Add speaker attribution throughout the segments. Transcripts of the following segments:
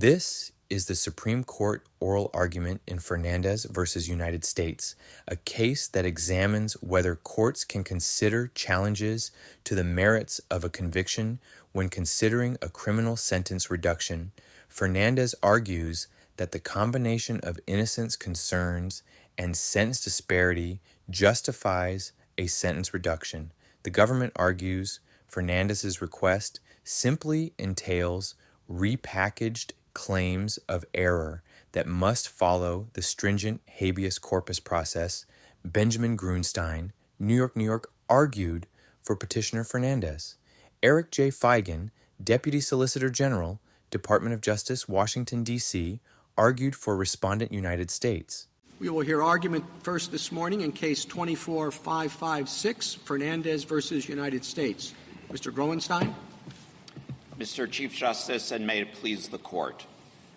Speaker 1: This is the Supreme Court oral argument in Fernandez v. United States, a case that examines whether courts can consider challenges to the merits of a conviction when considering a criminal sentence reduction. Fernandez argues that the combination of innocence concerns and sentence disparity justifies a sentence reduction. The government argues Fernandez's request simply entails repackaged claims of error that must follow the stringent habeas corpus process. Benjamin Gruenstein, New York, argued for Petitioner Fernandez. Eric J. Feigin, Deputy Solicitor General, Department of Justice, Washington, D.C., argued for Respondent, United States.
Speaker 2: We will hear argument first this morning in Case 24-556, Fernandez v. United States. Mr. Gruenstein.
Speaker 3: Mr. Chief Justice, and may it please the Court,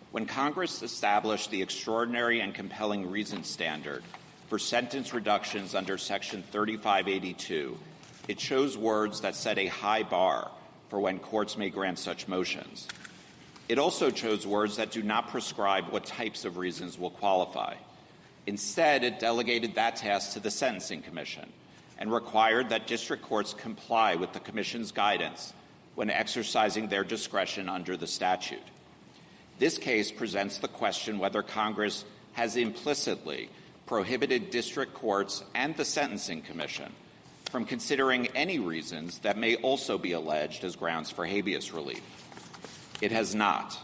Speaker 3: when Congress established the extraordinary and compelling reason standard for sentence reductions under Section 3582, it chose words that set a high bar for when courts may grant such motions. It also chose words that do not prescribe what types of reasons will qualify. Instead, it delegated that task to the Sentencing Commission and required that district courts comply with the Commission's guidance when exercising their discretion under the statute. This case presents the question whether Congress has implicitly prohibited district courts and the Sentencing Commission from considering any reasons that may also be alleged as grounds for habeas relief. It has not.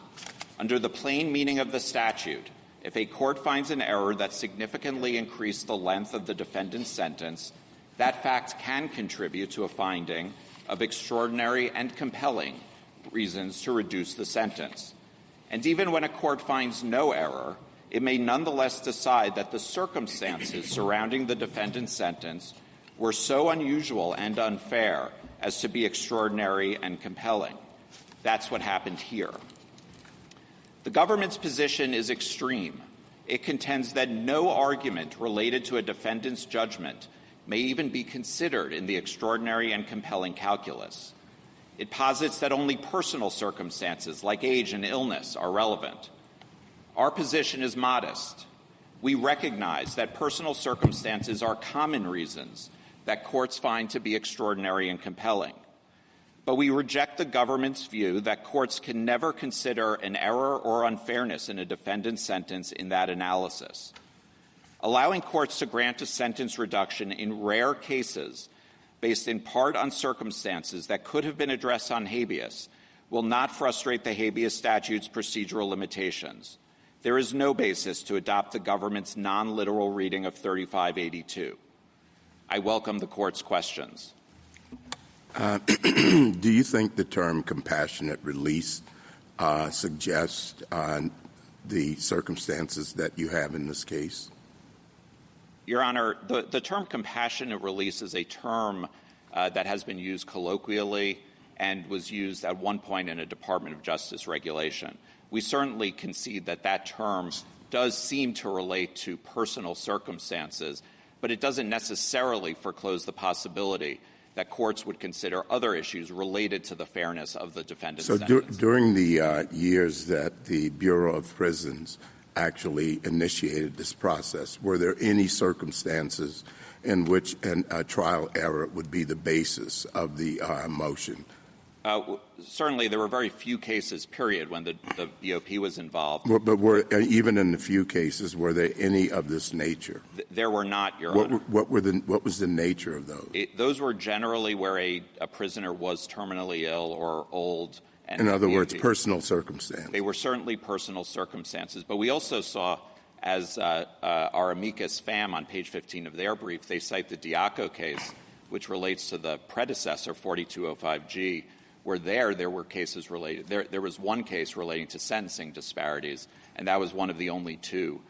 Speaker 3: Under the plain meaning of the statute, if a court finds an error that significantly increased the length of the defendant's sentence, that fact can contribute to a finding of extraordinary and compelling reasons to reduce the sentence. And even when a court finds no error, it may nonetheless decide that the circumstances surrounding the defendant's sentence were so unusual and unfair as to be extraordinary and compelling. That's what happened here. The government's position is extreme. It contends that no argument related to a defendant's judgment may even be considered in the extraordinary and compelling calculus. It posits that only personal circumstances like age and illness are relevant. Our position is modest. We recognize that personal circumstances are common reasons that courts find to be extraordinary and compelling. But we reject the government's view that courts can never consider an error or unfairness in a defendant's sentence in that analysis. Allowing courts to grant a sentence reduction in rare cases based in part on circumstances that could have been addressed on habeas will not frustrate the habeas statute's procedural limitations. There is no basis to adopt the government's non-literal reading of 3582. I welcome the Court's questions.
Speaker 4: Do you think the term compassionate release suggests the circumstances that you have in this case?
Speaker 3: Your Honor, the term compassionate release is a term that has been used colloquially and was used at one point in a Department of Justice regulation. We certainly concede that that term does seem to relate to personal circumstances, but it doesn't necessarily foreclose the possibility that courts would consider other issues related to the fairness of the defendant's sentence.
Speaker 4: During the years that the Bureau of Prisons actually initiated this process, were there any circumstances in which a trial error would be the basis of the motion?
Speaker 3: Certainly, there were very few cases, period, when the BOP was involved.
Speaker 4: But were, even in the few cases, were there any of this nature?
Speaker 3: There were not, Your Honor.
Speaker 4: What was the nature of those?
Speaker 3: Those were generally where a prisoner was terminally ill or old. And
Speaker 4: in other words, personal circumstances.
Speaker 3: They were certainly personal circumstances. But we also saw, as our amicus fam on page 15 of their brief, they cite the Diaco case, which relates to the predecessor, 4205G, where there were cases related. There was one case relating to sentencing disparities, and that was one of the only two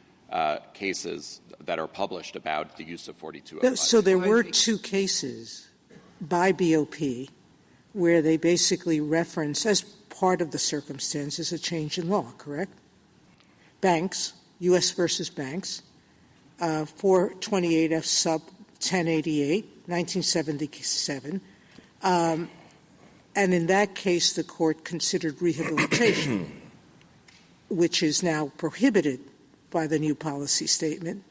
Speaker 3: cases that are published about the use of 4205G.
Speaker 5: So there were two cases by BOP where they basically reference as part of the circumstances a change in law, correct? Banks, U.S. versus Banks, 428F sub 1088, 1977. And in that case, the court considered rehabilitation. which is now prohibited by the new policy statement,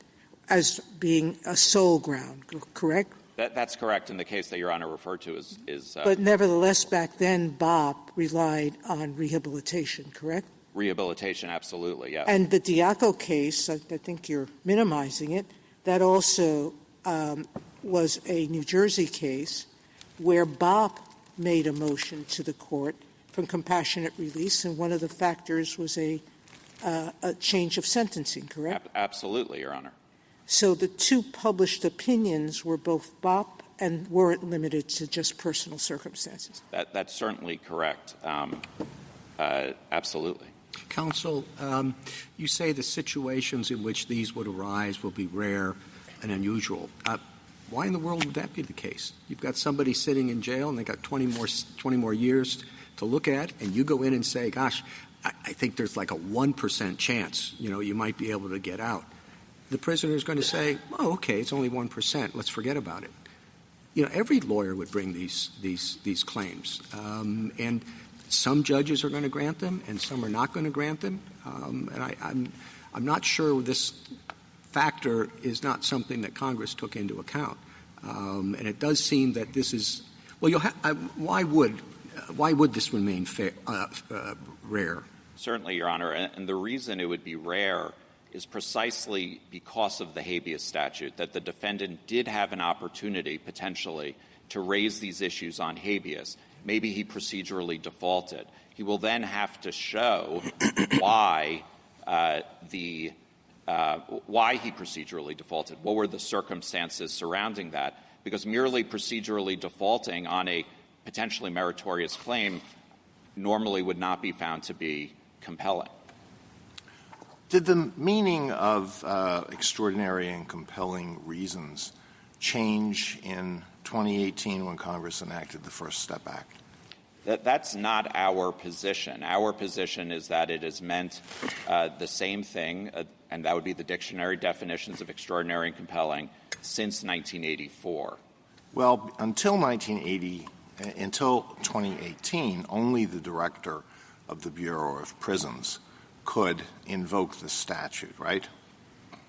Speaker 5: as being a sole ground, correct?
Speaker 3: That's correct. In the case that Your Honor referred to is
Speaker 5: But nevertheless, back then, BOP relied on rehabilitation, correct?
Speaker 3: Rehabilitation, absolutely, yes.
Speaker 5: And the Diaco case, I think you're minimizing it, that also was a New Jersey case where BOP made a motion to the court for compassionate release, and one of the factors was a change of sentencing, correct?
Speaker 3: Absolutely, Your Honor.
Speaker 5: So the two published opinions were both BOP and weren't limited to just personal circumstances.
Speaker 3: That's certainly correct. Absolutely.
Speaker 2: Counsel, you say the situations in which these would arise will be rare and unusual. Why in the world would that be the case? You've got somebody sitting in jail and they got 20 more years to look at, and you go in and say, gosh, I think there's like a 1% chance, you might be able to get out. The prisoner is going to say, oh, okay, it's only 1%. Let's forget about it. Every lawyer would bring these claims. And some judges are going to grant them and some are not going to grant them. And I'm not sure this factor is not something that Congress took into account. And it does seem that this is – well, why would this remain rare?
Speaker 3: Certainly, Your Honor. And the reason it would be rare is precisely because of the habeas statute, that the defendant did have an opportunity potentially to raise these issues on habeas. Maybe he procedurally defaulted. He will then have to show why he procedurally defaulted. What were the circumstances surrounding that? Because merely procedurally defaulting on a potentially meritorious claim normally would not be found to be compelling.
Speaker 6: Did the meaning of extraordinary and compelling reasons change in 2018 when Congress enacted the First Step Act?
Speaker 3: That's not our position. Our position is that it has meant the same thing, and that would be the dictionary definitions of extraordinary and compelling, since 1984.
Speaker 6: Well, until 2018, only the director of the Bureau of Prisons could invoke the statute, right?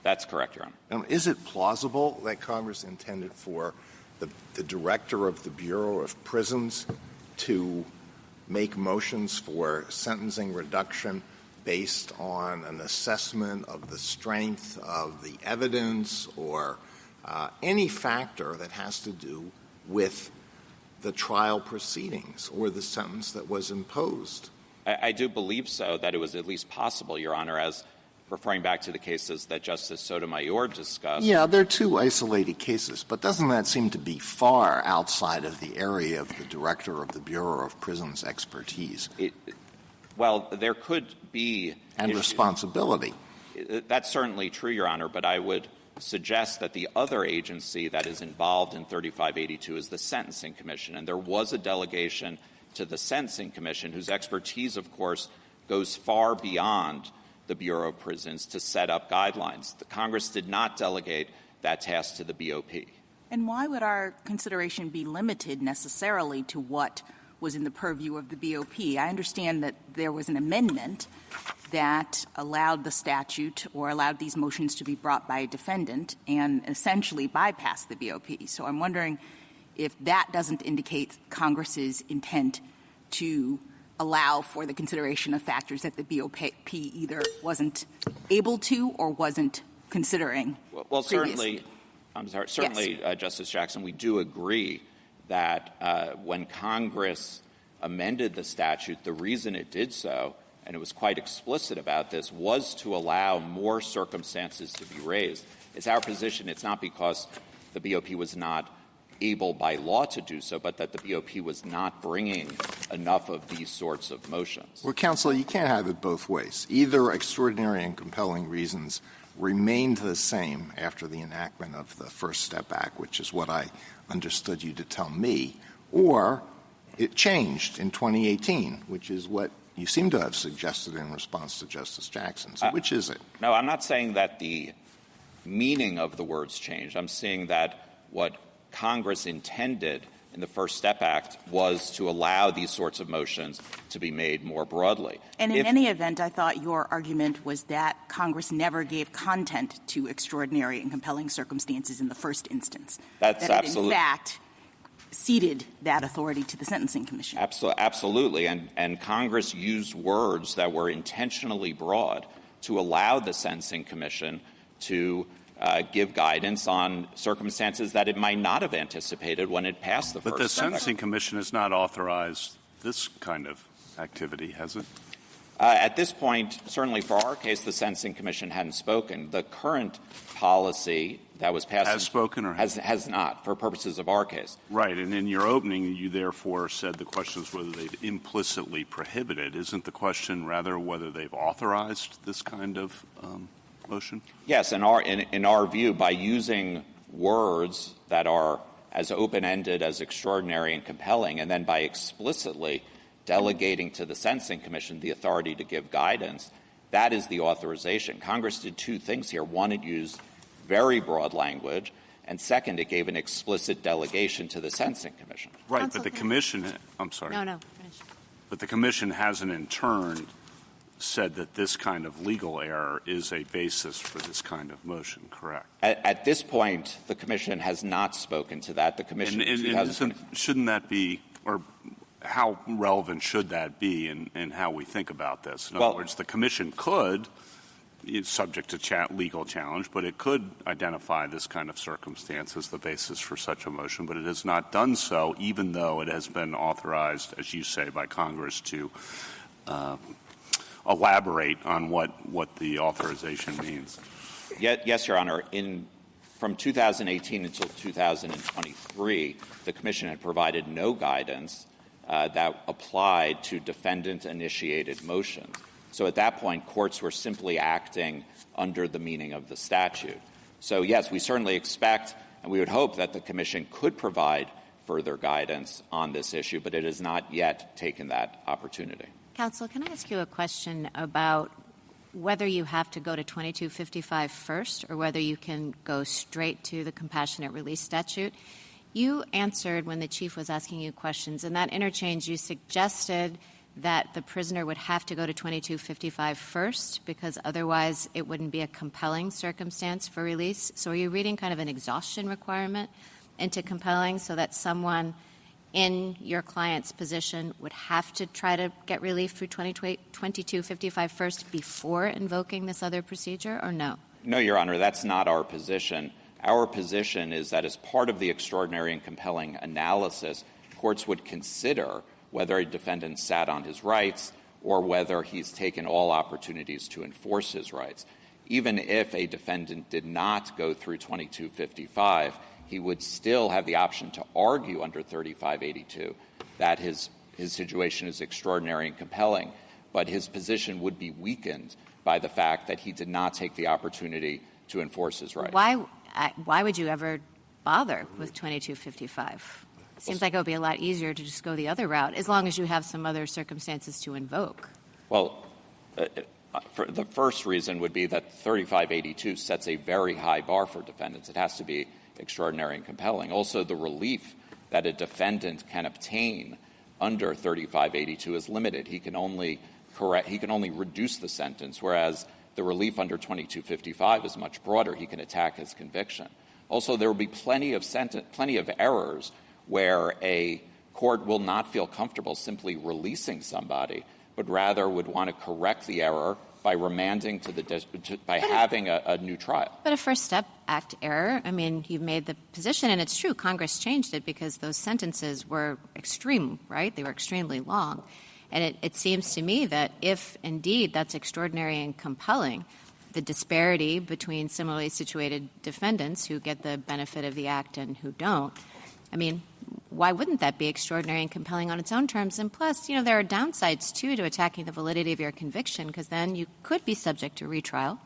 Speaker 3: That's correct, Your Honor.
Speaker 6: Is it plausible that Congress intended for the director of the Bureau of Prisons to make motions for sentencing reduction based on an assessment of the strength of the evidence or any factor that has to do with the trial proceedings or the sentence that was imposed?
Speaker 3: I do believe so, that it was at least possible, Your Honor, as referring back to the cases that Justice Sotomayor discussed.
Speaker 6: Yeah, they're two isolated cases, but doesn't that seem to be far outside of the area of the director of the Bureau of Prisons' expertise?
Speaker 3: Well, there could be
Speaker 6: and
Speaker 3: issues.
Speaker 6: Responsibility.
Speaker 3: That's certainly true, Your Honor, but I would suggest that the other agency that is involved in 3582 is the Sentencing Commission, and there was a delegation to the Sentencing Commission, whose expertise, of course, goes far beyond the Bureau of Prisons to set up guidelines. The Congress did not delegate that task to the BOP.
Speaker 7: And why would our consideration be limited necessarily to what was in the purview of the BOP? I understand that there was an amendment that allowed the statute or allowed these motions to be brought by a defendant and essentially bypassed the BOP. So I'm wondering if that doesn't indicate Congress's intent to allow for the consideration of factors that the BOP either wasn't able to or wasn't considering.
Speaker 3: Well, certainly,
Speaker 7: Yes.
Speaker 3: Justice Jackson, we do agree that when Congress amended the statute, the reason it did so, and it was quite explicit about this, was to allow more circumstances to be raised. It's our position. It's not because the BOP was not able by law to do so, but that the BOP was not bringing enough of these sorts of motions.
Speaker 6: Well, counsel, you can't have it both ways. Either extraordinary and compelling reasons remained the same after the enactment of the First Step Act, which is what I understood you to tell me, or it changed in 2018, which is what you seem to have suggested in response to Justice Jackson. So which is it?
Speaker 3: No, I'm not saying that the meaning of the words changed. I'm saying that what Congress intended in the First Step Act was to allow these sorts of motions to be made more broadly.
Speaker 7: And in any event, I thought your argument was that Congress never gave content to extraordinary and compelling circumstances in the first instance.
Speaker 3: That's
Speaker 7: that
Speaker 3: absolutely.
Speaker 7: It, in fact, ceded that authority to the Sentencing Commission.
Speaker 3: Absolutely. And Congress used words that were intentionally broad to allow the Sentencing Commission to give guidance on circumstances that it might not have anticipated when it passed the first.
Speaker 8: But the Sentencing Commission has not authorized this kind of activity, has it?
Speaker 3: At this point, certainly for our case, the Sentencing Commission hadn't spoken. The current policy that was passed
Speaker 8: has spoken or
Speaker 3: has not, for purposes of our case.
Speaker 8: Right. And in your opening, you therefore said the question is whether they've implicitly prohibited. Isn't the question rather whether they've authorized this kind of motion?
Speaker 3: Yes. In our view, by using words that are as open-ended as extraordinary and compelling, and then by explicitly delegating to the Sentencing Commission the authority to give guidance, that is the authorization. Congress did two things here. One, it used very broad language, and second, it gave an explicit delegation to the Sentencing Commission.
Speaker 8: Right,
Speaker 7: Counsel,
Speaker 8: but the Commission – I'm sorry.
Speaker 7: No, finish.
Speaker 8: But the Commission hasn't in turn said that this kind of legal error is a basis for this kind of motion, correct?
Speaker 3: At this point, the Commission has not spoken to that. The Commission
Speaker 8: shouldn't that be – or how relevant should that be in how we think about this? In other words, the Commission could – it's subject to legal challenge, but it could identify this kind of circumstance as the basis for such a motion, but it has not done so, even though it has been authorized, as you say, by Congress to elaborate on what the authorization means.
Speaker 3: Yes, Your Honor. From 2018 until 2023, the Commission had provided no guidance that applied to defendant-initiated motions. So at that point, courts were simply acting under the meaning of the statute. So, yes, we certainly expect and we would hope that the Commission could provide further guidance on this issue, but it has not yet taken that opportunity.
Speaker 9: Counsel, can I ask you a question about whether you have to go to 2255 first or whether you can go straight to the compassionate release statute? You answered when the Chief was asking you questions. In that interchange, you suggested that the prisoner would have to go to 2255 first because otherwise it wouldn't be a compelling circumstance for release. So are you reading kind of an exhaustion requirement into compelling so that someone in your client's position would have to try to get relief through 2255 first before invoking this other procedure, or no?
Speaker 3: No, Your Honor, that's not our position. Our position is that as part of the extraordinary and compelling analysis, courts would consider whether a defendant sat on his rights or whether he's taken all opportunities to enforce his rights. Even if a defendant did not go through 2255, he would still have the option to argue under 3582 that his situation is extraordinary and compelling, but his position would be weakened by the fact that he did not take the opportunity to enforce his rights.
Speaker 9: Why would you ever bother with 2255? Seems like it would be a lot easier to just go the other route, as long as you have some other circumstances to invoke.
Speaker 3: Well, the first reason would be that 3582 sets a very high bar for defendants. It has to be extraordinary and compelling. Also, the relief that a defendant can obtain under 3582 is limited. He can only reduce the sentence, whereas the relief under 2255 is much broader. He can attack his conviction. Also, there will be plenty of errors where a court will not feel comfortable simply releasing somebody, but rather would want to correct the error by remanding by having a new trial.
Speaker 9: But a First Step Act error, I mean, you've made the position, and it's true, Congress changed it because those sentences were extreme, right? They were extremely long. And it seems to me that if, indeed, that's extraordinary and compelling, the disparity between similarly situated defendants who get the benefit of the Act and who don't, I mean, why wouldn't that be extraordinary and compelling on its own terms? And plus, you know, there are downsides, too, to attacking the validity of your conviction, because then you could be subject to retrial.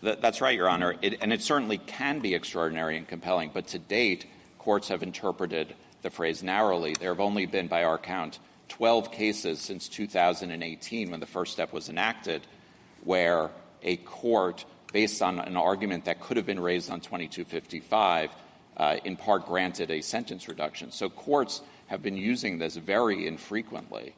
Speaker 3: That's right, Your Honor. And it certainly can be extraordinary and compelling. But to date, courts have interpreted the phrase narrowly. There have only been, by our count, 12 cases since 2018 when the First Step was enacted where a court, based on an argument that could have been raised on 2255, in part granted a sentence reduction. So courts have been using this very infrequently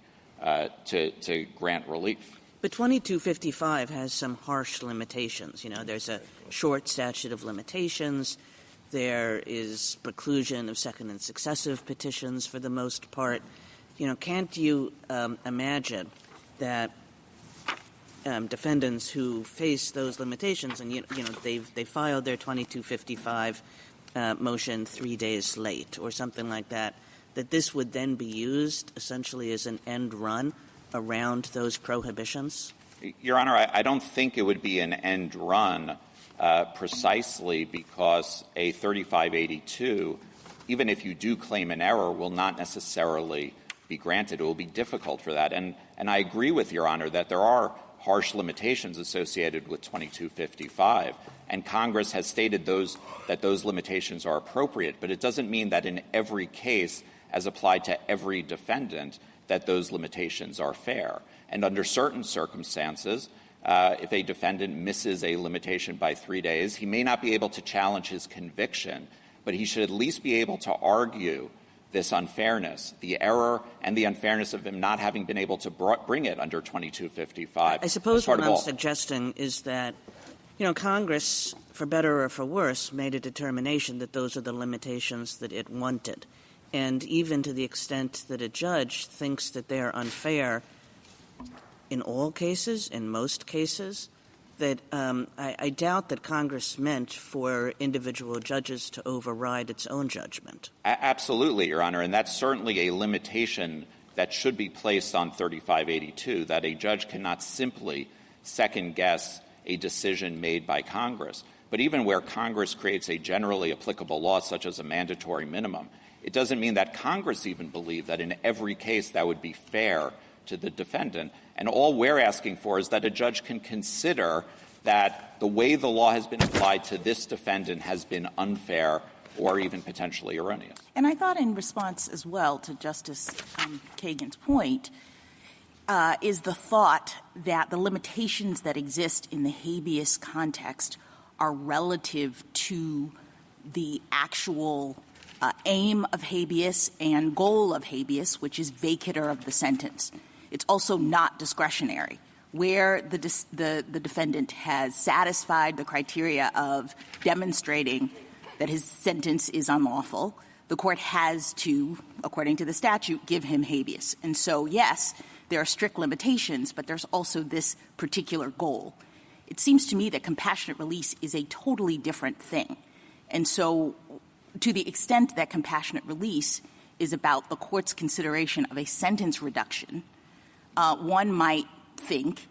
Speaker 3: to grant relief.
Speaker 10: But 2255 has some harsh limitations. There's a short statute of limitations. There is preclusion of second and successive petitions for the most part. Can't you imagine that defendants who face those limitations and, they filed their 2255 motion 3 days late or something like that, that this would then be used essentially as an end run around those prohibitions?
Speaker 3: Your Honor, I don't think it would be an end run precisely because a 3582, even if you do claim an error, will not necessarily be granted. It will be difficult for that. And I agree with Your Honor that there are harsh limitations associated with 2255, and Congress has stated that those limitations are appropriate, but it doesn't mean that in every case, as applied to every defendant, that those limitations are fair. And under certain circumstances, if a defendant misses a limitation by 3 days, he may not be able to challenge his conviction, but he should at least be able to argue this unfairness, the error and the unfairness of him not having been able to bring it under 2255.
Speaker 10: I suppose what I'm suggesting is that, Congress, for better or for worse, made a determination that those are the limitations that it wanted. And even to the extent that a judge thinks that they are unfair in all cases, in most cases, that I doubt that Congress meant for individual judges to override its own judgment.
Speaker 3: Absolutely, Your Honor, and that's certainly a limitation that should be placed on 3582, that a judge cannot simply second-guess a decision made by Congress. But even where Congress creates a generally applicable law, such as a mandatory minimum, it doesn't mean that Congress even believed that in every case that would be fair to the defendant. And all we're asking for is that a judge can consider that the way the law has been applied to this defendant has been unfair or even potentially erroneous.
Speaker 7: And I thought in response as well to Justice Kagan's point is the thought that the limitations that exist in the habeas context are relative to the actual aim of habeas and goal of habeas, which is vacatur of the sentence. It's also not discretionary. Where the defendant has satisfied the criteria of demonstrating that his sentence is unlawful, the court has to, according to the statute, give him habeas. And so, yes, there are strict limitations, but there's also this particular goal. It seems to me that compassionate release is a totally different thing. And so to the extent that compassionate release is about the court's consideration of a sentence reduction, one might think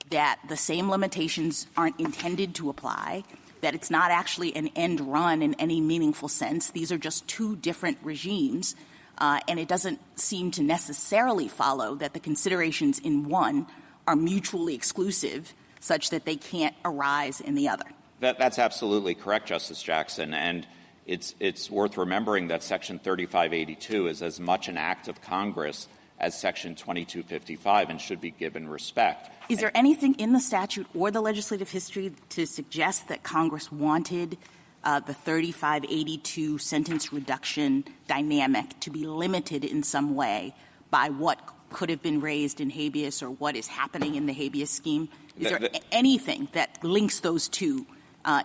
Speaker 7: that the same limitations aren't intended to apply, that it's not actually an end run in any meaningful sense. These are just two different regimes, and it doesn't seem to necessarily follow that the considerations in one are mutually exclusive such that they can't arise in the other.
Speaker 3: That's absolutely correct, Justice Jackson, and it's worth remembering that Section 3582 is as much an act of Congress as Section 2255 and should be given respect.
Speaker 7: Is there anything in the statute or the legislative history to suggest that Congress wanted the 3582 sentence reduction dynamic to be limited in some way by what could have been raised in habeas or what is happening in the habeas scheme? Is there anything that links those two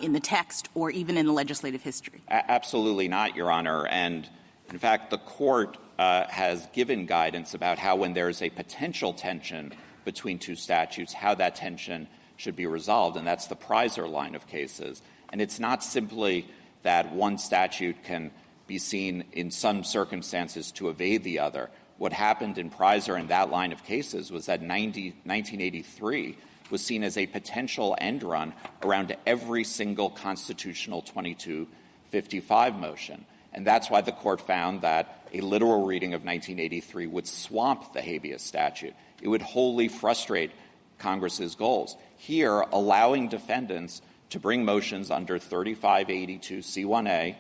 Speaker 7: in the text or even in the legislative history?
Speaker 3: Absolutely not, Your Honor. And, in fact, the Court has given guidance about how when there is a potential tension between two statutes, how that tension should be resolved, and that's the Prizer line of cases. And it's not simply that one statute can be seen in some circumstances to evade the other. What happened in Prizer in that line of cases was that 1983 was seen as a potential end run around every single constitutional 2255 motion. And that's why the Court found that a literal reading of 1983 would swamp the habeas statute. It would wholly frustrate Congress's goals. Here, allowing defendants to bring motions under 3582C1A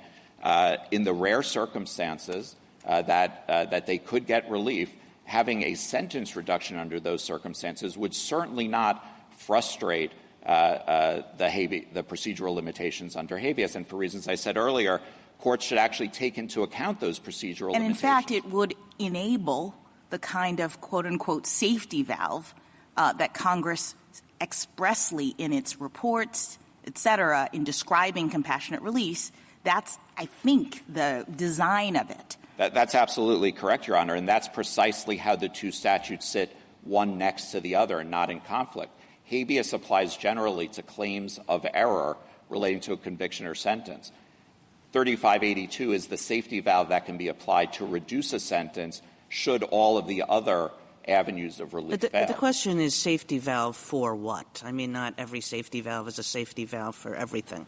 Speaker 3: in the rare circumstances that they could get relief, having a sentence reduction under those circumstances would certainly not frustrate the procedural limitations under habeas. And for reasons I said earlier, courts should actually take into account those procedural
Speaker 7: and
Speaker 3: limitations.
Speaker 7: In fact, it would enable the kind of quote-unquote safety valve that Congress expressly in its reports, et cetera, in describing compassionate release. That's, I think, the design of it.
Speaker 3: That's absolutely correct, Your Honor, and that's precisely how the two statutes sit one next to the other and not in conflict. Habeas applies generally to claims of error relating to a conviction or sentence. 3582 is the safety valve that can be applied to reduce a sentence should all of the other avenues of relief fail.
Speaker 10: The question is safety valve for what? I mean, not every safety valve is a safety valve for everything.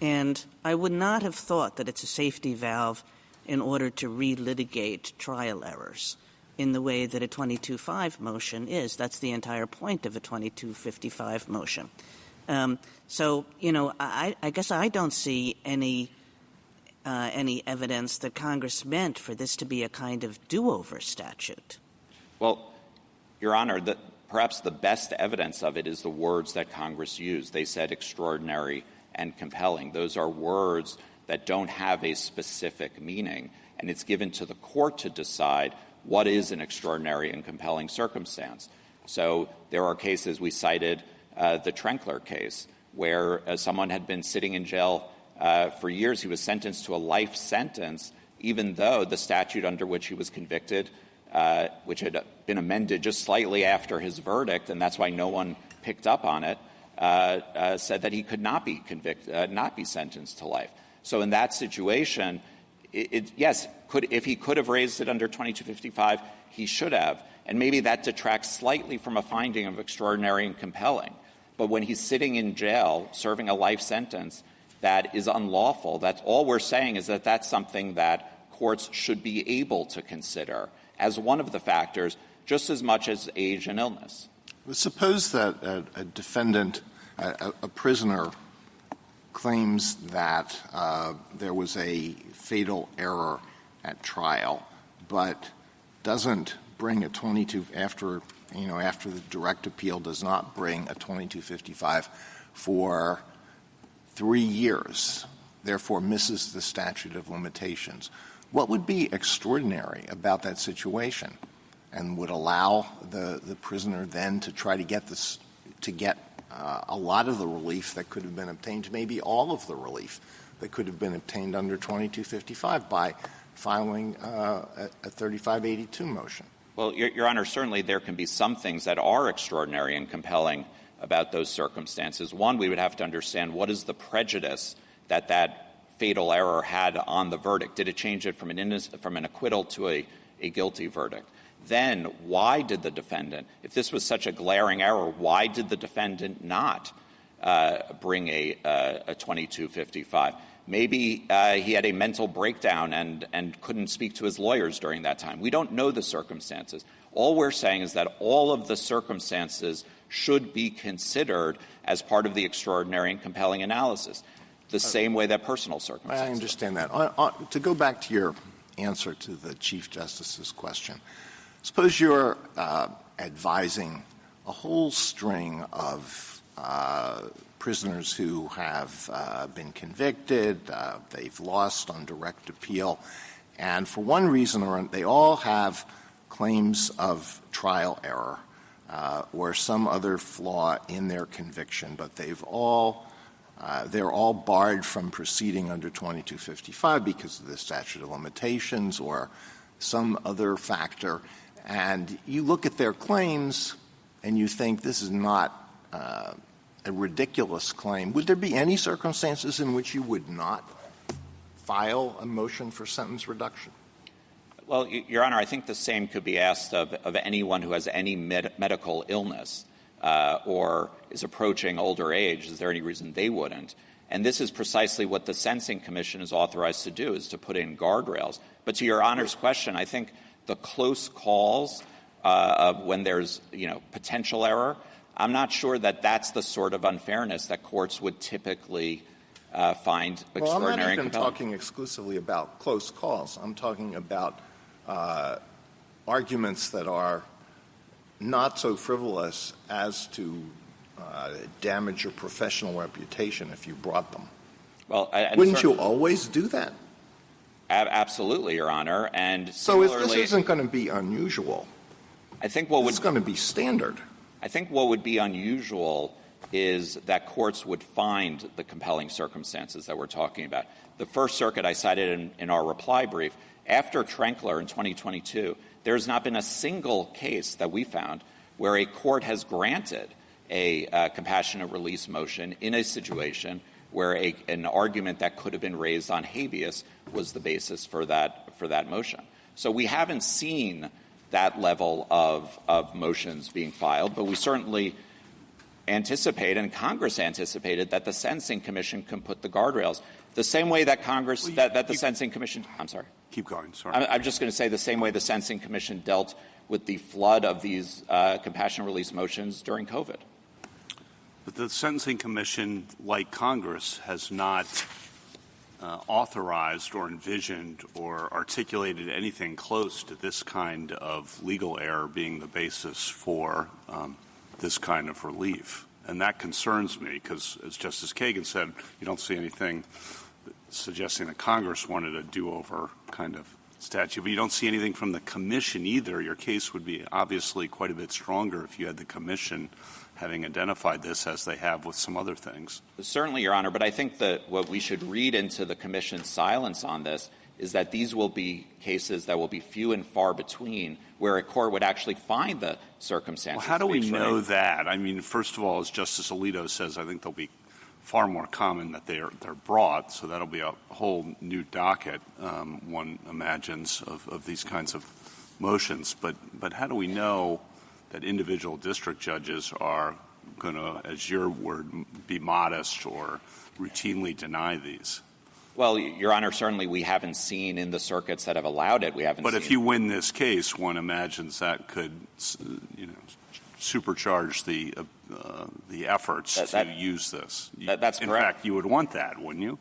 Speaker 10: And I would not have thought that it's a safety valve in order to relitigate trial errors in the way that a 2255 motion is. That's the entire point of a 2255 motion. So, you know, I guess I don't see any evidence that Congress meant for this to be a kind of do-over statute.
Speaker 3: Well, Your Honor, perhaps the best evidence of it is the words that Congress used. They said extraordinary and compelling. Those are words that don't have a specific meaning, and it's given to the court to decide what is an extraordinary and compelling circumstance. So there are cases, we cited the Trenkler case, where someone had been sitting in jail for years. He was sentenced to a life sentence, even though the statute under which he was convicted, which had been amended just slightly after his verdict, and that's why no one picked up on it, said that he could not be convicted, not be sentenced to life. So in that situation, if he could have raised it under 2255, he should have. And maybe that detracts slightly from a finding of extraordinary and compelling. But when he's sitting in jail serving a life sentence that is unlawful, that's all we're saying is that that's something that courts should be able to consider as one of the factors, just as much as age and illness.
Speaker 6: Suppose that a defendant, a prisoner, claims that there was a fatal error at trial, but doesn't bring a 22 after the direct appeal does not bring a 2255 for 3 years, therefore misses the statute of limitations. What would be extraordinary about that situation and would allow the prisoner then to try to get a lot of the relief that could have been obtained, maybe all of the relief that could have been obtained under 2255 by filing a 3582 motion?
Speaker 3: Well, Your Honor, certainly there can be some things that are extraordinary and compelling about those circumstances. One, we would have to understand what is the prejudice that fatal error had on the verdict. Did it change it from an acquittal to a guilty verdict? Then why did the defendant, if this was such a glaring error, why did the defendant not bring a 2255? Maybe he had a mental breakdown and couldn't speak to his lawyers during that time. We don't know the circumstances. All we're saying is that all of the circumstances should be considered as part of the extraordinary and compelling analysis, the same way that personal circumstances.
Speaker 6: I understand that. To go back to your answer to the Chief Justice's question, suppose you're advising a whole string of prisoners who have been convicted, they've lost on direct appeal, and for one reason or another, they all have claims of trial error or some other flaw in their conviction, but they're all barred from proceeding under 2255 because of the statute of limitations or some other factor. And you look at their claims and you think this is not a ridiculous claim. Would there be any circumstances in which you would not file a motion for sentence reduction?
Speaker 3: Well, Your Honor, I think the same could be asked of anyone who has any medical illness or is approaching older age. Is there any reason they wouldn't? And this is precisely what the Sentencing Commission is authorized to do, is to put in guardrails. But to Your Honor's question, I think the close calls of when there's, potential error, I'm not sure that that's the sort of unfairness that courts would typically find extraordinary and compelling.
Speaker 6: Well, I'm not even talking exclusively about close calls. I'm talking about arguments that are not so frivolous as to damage your professional reputation if you brought them.
Speaker 3: Well,
Speaker 6: wouldn't you always do that?
Speaker 3: Absolutely, Your Honor. And
Speaker 6: so if this isn't going to be unusual,
Speaker 3: I think what
Speaker 6: it's going to be standard.
Speaker 3: I think what would be unusual is that courts would find the compelling circumstances that we're talking about. The First Circuit I cited in our reply brief, after Trenkler in 2022, there has not been a single case that we found where a court has granted a compassionate release motion in a situation where an argument that could have been raised on habeas was the basis for that motion. So we haven't seen that level of motions being filed, but we certainly anticipate, and Congress anticipated, that the Sentencing Commission can put the guardrails. The same way that the Sentencing Commission – I'm sorry.
Speaker 8: Keep going. Sorry.
Speaker 3: I'm just going to say the same way the Sentencing Commission dealt with the flood of these compassionate release motions during COVID.
Speaker 8: But the Sentencing Commission, like Congress, has not authorized or envisioned or articulated anything close to this kind of legal error being the basis for this kind of relief. And that concerns me because, as Justice Kagan said, you don't see anything suggesting that Congress wanted a do-over kind of statute. But you don't see anything from the Commission either. Your case would be obviously quite a bit stronger if you had the Commission having identified this as they have with some other things.
Speaker 3: Certainly, Your Honor, but I think that what we should read into the Commission's silence on this is that these will be cases that will be few and far between where a court would actually find the circumstances.
Speaker 8: Well, how do we know that? I mean, first of all, as Justice Alito says, I think they'll be far more common that they're brought, so that'll be a whole new docket, one imagines, of these kinds of motions. But how do we know that individual district judges are going to, as your word, be modest or routinely deny these?
Speaker 3: Well, Your Honor, certainly we haven't seen in the circuits that have allowed it. We haven't.
Speaker 8: But if you win this case, one imagines that could, supercharge the efforts to use this.
Speaker 3: That's correct.
Speaker 8: In fact, you would want that, wouldn't you?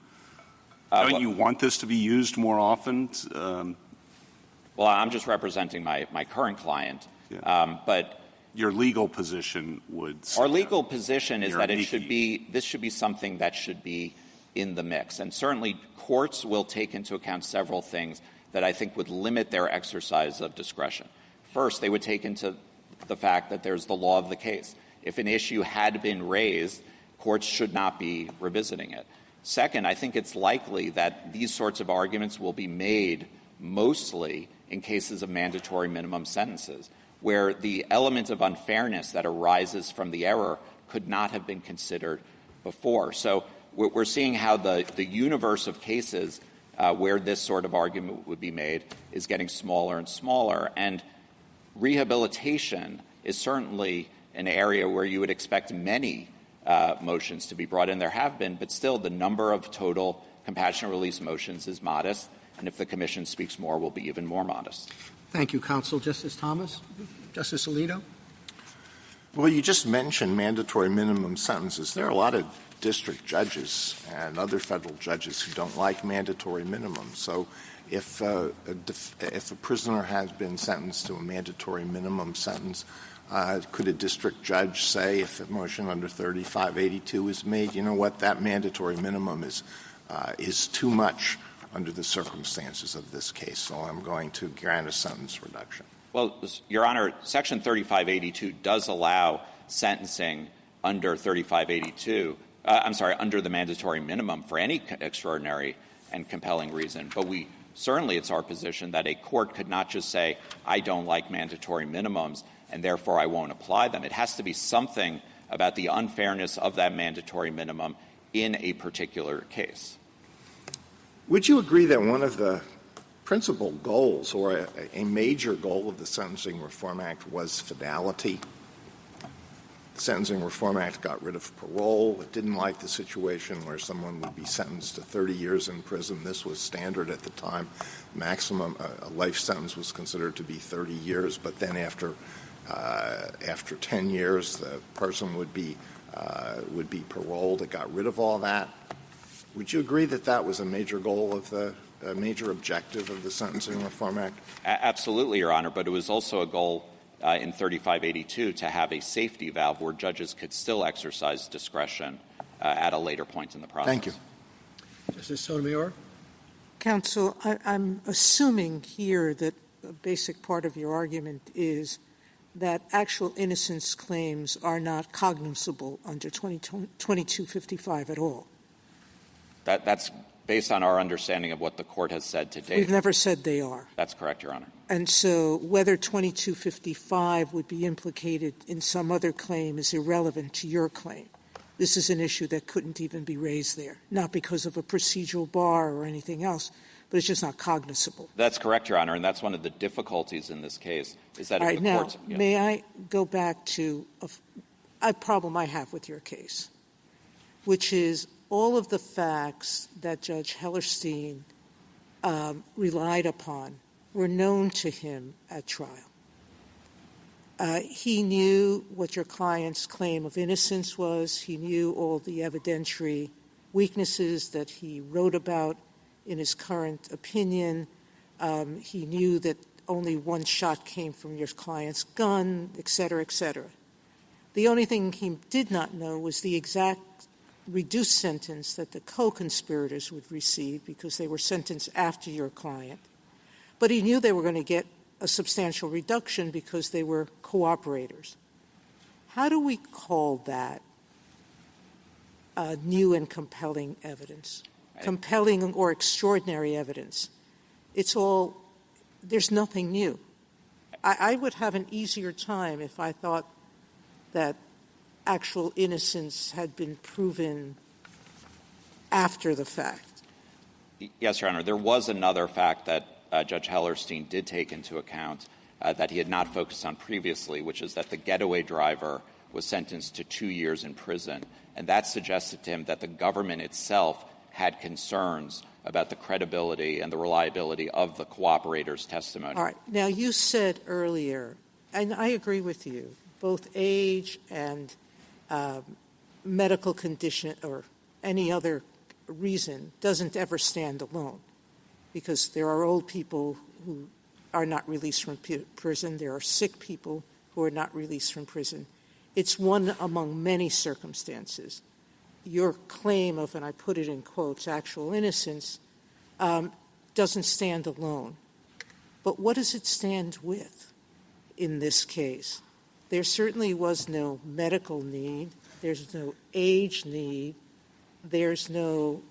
Speaker 8: Don't you want this to be used more often?
Speaker 3: Well, I'm just representing my current client.
Speaker 8: Yeah.
Speaker 3: But
Speaker 8: your legal position would.
Speaker 3: Our legal position is that this should be something that should be in the mix. And certainly courts will take into account several things that I think would limit their exercise of discretion. First, they would take into the fact that there's the law of the case. If an issue had been raised, courts should not be revisiting it. Second, I think it's likely that these sorts of arguments will be made mostly in cases of mandatory minimum sentences, where the element of unfairness that arises from the error could not have been considered before. So we're seeing how the universe of cases where this sort of argument would be made is getting smaller and smaller. And rehabilitation is certainly an area where you would expect many motions to be brought in. There have been, but still the number of total compassionate release motions is modest, and if the Commission speaks more, will be even more modest.
Speaker 2: Thank you, Counsel. Justice Thomas? Justice Alito?
Speaker 6: Well, you just mentioned mandatory minimum sentences. There are a lot of district judges and other federal judges who don't like mandatory minimums. So if a prisoner has been sentenced to a mandatory minimum sentence, could a district judge say, if a motion under 3582 is made, you know what, that mandatory minimum is too much under the circumstances of this case, so I'm going to grant a sentence reduction?
Speaker 3: Well, Your Honor, Section 3582 does allow sentencing under 3582 under the mandatory minimum for any extraordinary and compelling reason. But certainly it's our position that a court could not just say, I don't like mandatory minimums and therefore I won't apply them. It has to be something about the unfairness of that mandatory minimum in a particular case.
Speaker 6: Would you agree that one of the principal goals or a major goal of the Sentencing Reform Act was fidelity? The Sentencing Reform Act got rid of parole. It didn't like the situation where someone would be sentenced to 30 years in prison. This was standard at the time. Maximum a life sentence was considered to be 30 years, but then after 10 years, the person would be paroled. It got rid of all that. Would you agree that that was a major goal of a major objective of the Sentencing Reform Act?
Speaker 3: Absolutely, Your Honor, but it was also a goal in 3582 to have a safety valve where judges could still exercise discretion at a later point in the process.
Speaker 6: Thank you.
Speaker 2: Justice Sotomayor?
Speaker 5: Counsel, I'm assuming here that a basic part of your argument is that actual innocence claims are not cognizable under 2255 at all.
Speaker 3: That's based on our understanding of what the court has said to date.
Speaker 5: We've never said they are.
Speaker 3: That's correct, Your Honor.
Speaker 5: And so whether 2255 would be implicated in some other claim is irrelevant to your claim. This is an issue that couldn't even be raised there, not because of a procedural bar or anything else, but it's just not cognizable.
Speaker 3: That's correct, Your Honor, and that's one of the difficulties in this case is that
Speaker 5: All
Speaker 3: if
Speaker 5: right,
Speaker 3: the
Speaker 5: now,
Speaker 3: court's
Speaker 5: may I go back to a problem I have with your case, which is all of the facts that Judge Hellerstein relied upon were known to him at trial. He knew what your client's claim of innocence was. He knew all the evidentiary weaknesses that he wrote about in his current opinion. He knew that only one shot came from your client's gun, et cetera, et cetera. The only thing he did not know was the exact reduced sentence that the co-conspirators would receive because they were sentenced after your client. But he knew they were going to get a substantial reduction because they were cooperators. How do we call that new and compelling evidence? Compelling or extraordinary evidence. It's all, there's nothing new. I would have an easier time if I thought that actual innocence had been proven after the fact.
Speaker 3: Yes, Your Honor. There was another fact that Judge Hellerstein did take into account that he had not focused on previously, which is that the getaway driver was sentenced to 2 years in prison. And that suggested to him that the government itself had concerns about the credibility and the reliability of the cooperator's testimony.
Speaker 5: All right. Now, you said earlier, and I agree with you, both age and medical condition or any other reason doesn't ever stand alone, because there are old people who are not released from prison. There are sick people who are not released from prison. It's one among many circumstances. Your claim of, and I put it in quotes, actual innocence doesn't stand alone. But what does it stand with in this case? There certainly was no medical need. There's no age need. There's no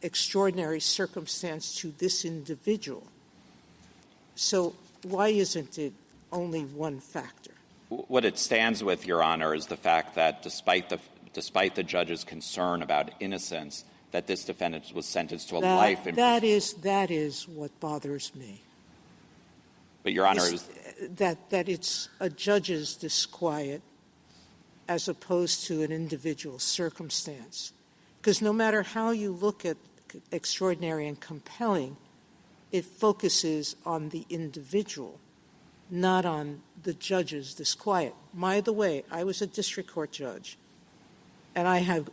Speaker 5: extraordinary circumstance to this individual. So why isn't it only one factor?
Speaker 3: What it stands with, Your Honor, is the fact that despite the judge's concern about innocence, that this defendant was sentenced to a life in prison.
Speaker 5: That is what bothers me.
Speaker 3: But, Your Honor,
Speaker 5: that it's a judge's disquiet as opposed to an individual circumstance. Because no matter how you look at extraordinary and compelling, it focuses on the individual, not on the judge's disquiet. By the way, I was a district court judge, and I have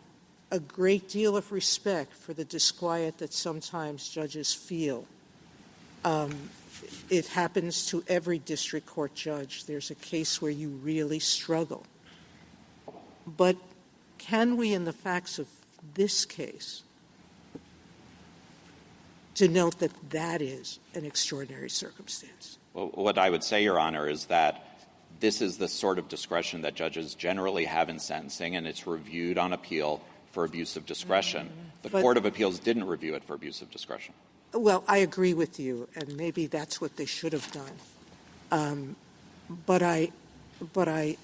Speaker 5: a great deal of respect for the disquiet that sometimes judges feel. It happens to every district court judge. There's a case where you really struggle. But can we, in the facts of this case, denote that that is an extraordinary circumstance?
Speaker 3: Well, what I would say, Your Honor, is that this is the sort of discretion that judges generally have in sentencing, and it's reviewed on appeal for abuse of discretion. The Court of Appeals didn't review it for abuse of discretion.
Speaker 5: Well, I agree with you, and maybe that's what they should have done. But I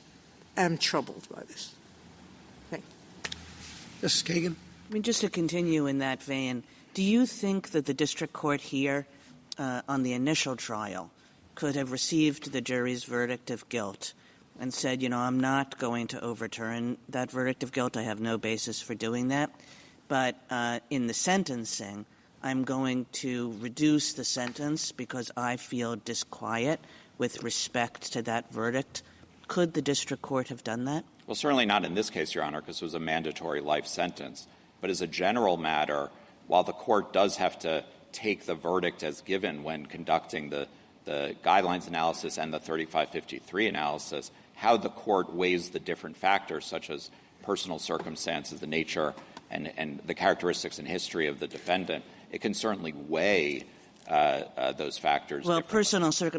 Speaker 5: am troubled by this. Thank you.
Speaker 2: Justice Kagan?
Speaker 10: I mean, just to continue in that vein, do you think that the district court here on the initial trial could have received the jury's verdict of guilt and said, you know, I'm not going to overturn that verdict of guilt. I have no basis for doing that. But in the sentencing, I'm going to reduce the sentence because I feel disquiet with respect to that verdict. Could the district court have done that?
Speaker 3: Well, certainly not in this case, Your Honor, because it was a mandatory life sentence. But as a general matter, while the court does have to take the verdict as given when conducting the guidelines analysis and the 3553 analysis, how the court weighs the different factors, such as personal circumstances, the nature and the characteristics and history of the defendant, it can certainly weigh those factors.
Speaker 10: Well,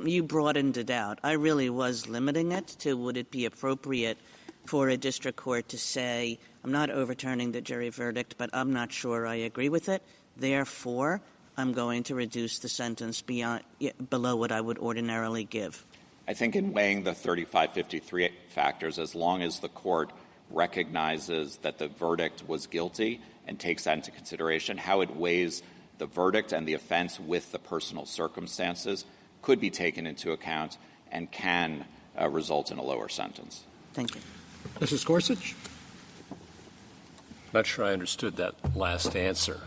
Speaker 10: you broadened it out. I really was limiting it to would it be appropriate for a district court to say, I'm not overturning the jury verdict, but I'm not sure I agree with it. Therefore, I'm going to reduce the sentence below what I would ordinarily give.
Speaker 3: I think in weighing the 3553 factors, as long as the court recognizes that the verdict was guilty and takes that into consideration, how it weighs the verdict and the offense with the personal circumstances could be taken into account and can result in a lower sentence.
Speaker 10: Thank you.
Speaker 2: Justice Gorsuch?
Speaker 11: I'm not sure I understood that last answer.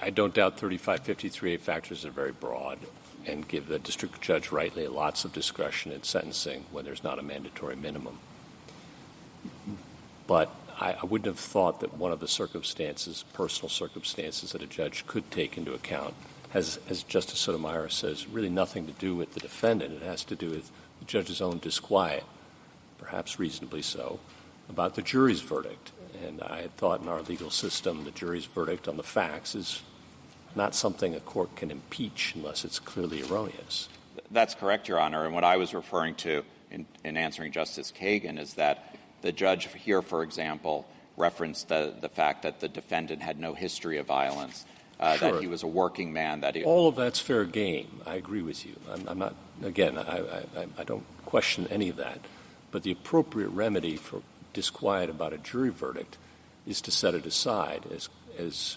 Speaker 11: I don't doubt 3553A factors are very broad and give the district judge rightly lots of discretion in sentencing when there's not a mandatory minimum. But I wouldn't have thought that one of the circumstances, personal circumstances that a judge could take into account has, as Justice Sotomayor says, really nothing to do with the defendant. It has to do with the judge's own disquiet, perhaps reasonably so, about the jury's verdict. And I had thought in our legal system the jury's verdict on the facts is not something a court can impeach unless it's clearly erroneous.
Speaker 3: That's correct, Your Honor. And what I was referring to in answering Justice Kagan is that the judge here, for example, referenced the fact that the defendant had no history of violence,
Speaker 11: Sure.
Speaker 3: that he was a working man.
Speaker 11: All of that's fair game. I agree with you. I'm not, again, I don't question any of that. But the appropriate remedy for disquiet about a jury verdict is to set it aside as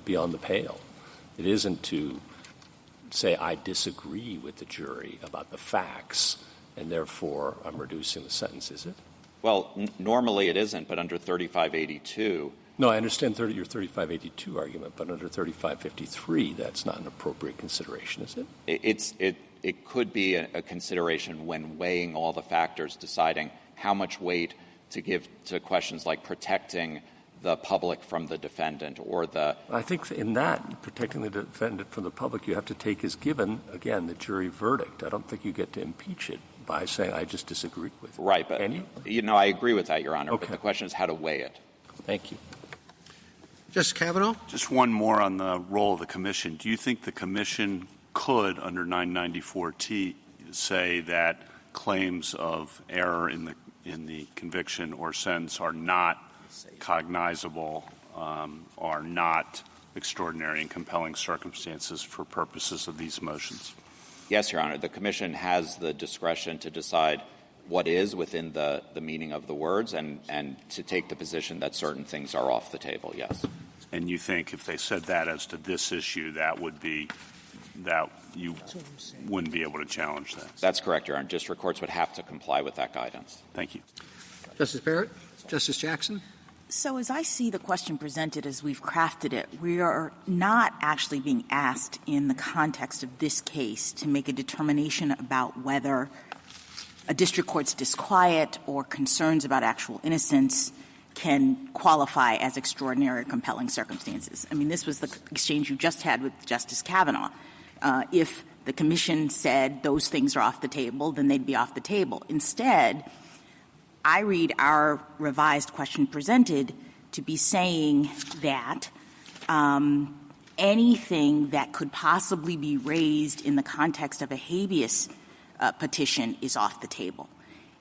Speaker 11: beyond the pale. It isn't to say I disagree with the jury about the facts and therefore I'm reducing the sentence, is it?
Speaker 3: Well, normally it isn't, but under 3582.
Speaker 11: No, I understand your 3582 argument, but under 3553, that's not an appropriate consideration, is it?
Speaker 3: It could be a consideration when weighing all the factors, deciding how much weight to give to questions like protecting the public from the defendant or the...
Speaker 11: I think in that, protecting the defendant from the public, you have to take as given, again, the jury verdict. I don't think you get to impeach it by saying I just disagree with it.
Speaker 3: Right, but, I agree with that, Your Honor,
Speaker 11: Okay.
Speaker 3: but the question is how to weigh it.
Speaker 11: Thank you.
Speaker 2: Justice Kavanaugh?
Speaker 8: Just one more on the role of the Commission. Do you think the Commission could, under 994T, say that claims of error in the conviction or sentence are not cognizable, are not extraordinary and compelling circumstances for purposes of these motions?
Speaker 3: Yes, Your Honor. The Commission has the discretion to decide what is within the meaning of the words and to take the position that certain things are off the table, yes.
Speaker 8: And you think if they said that as to this issue, that you wouldn't be able to challenge that?
Speaker 3: That's correct, Your Honor. District courts would have to comply with that guidance.
Speaker 8: Thank you.
Speaker 2: Justice Barrett? Justice Jackson?
Speaker 7: So as I see the question presented as we've crafted it, we are not actually being asked in the context of this case to make a determination about whether a district court's disquiet or concerns about actual innocence can qualify as extraordinary or compelling circumstances. I mean, this was the exchange you just had with Justice Kavanaugh. If the Commission said those things are off the table, then they'd be off the table. Instead, I read our revised question presented to be saying that anything that could possibly be raised in the context of a habeas petition is off the table.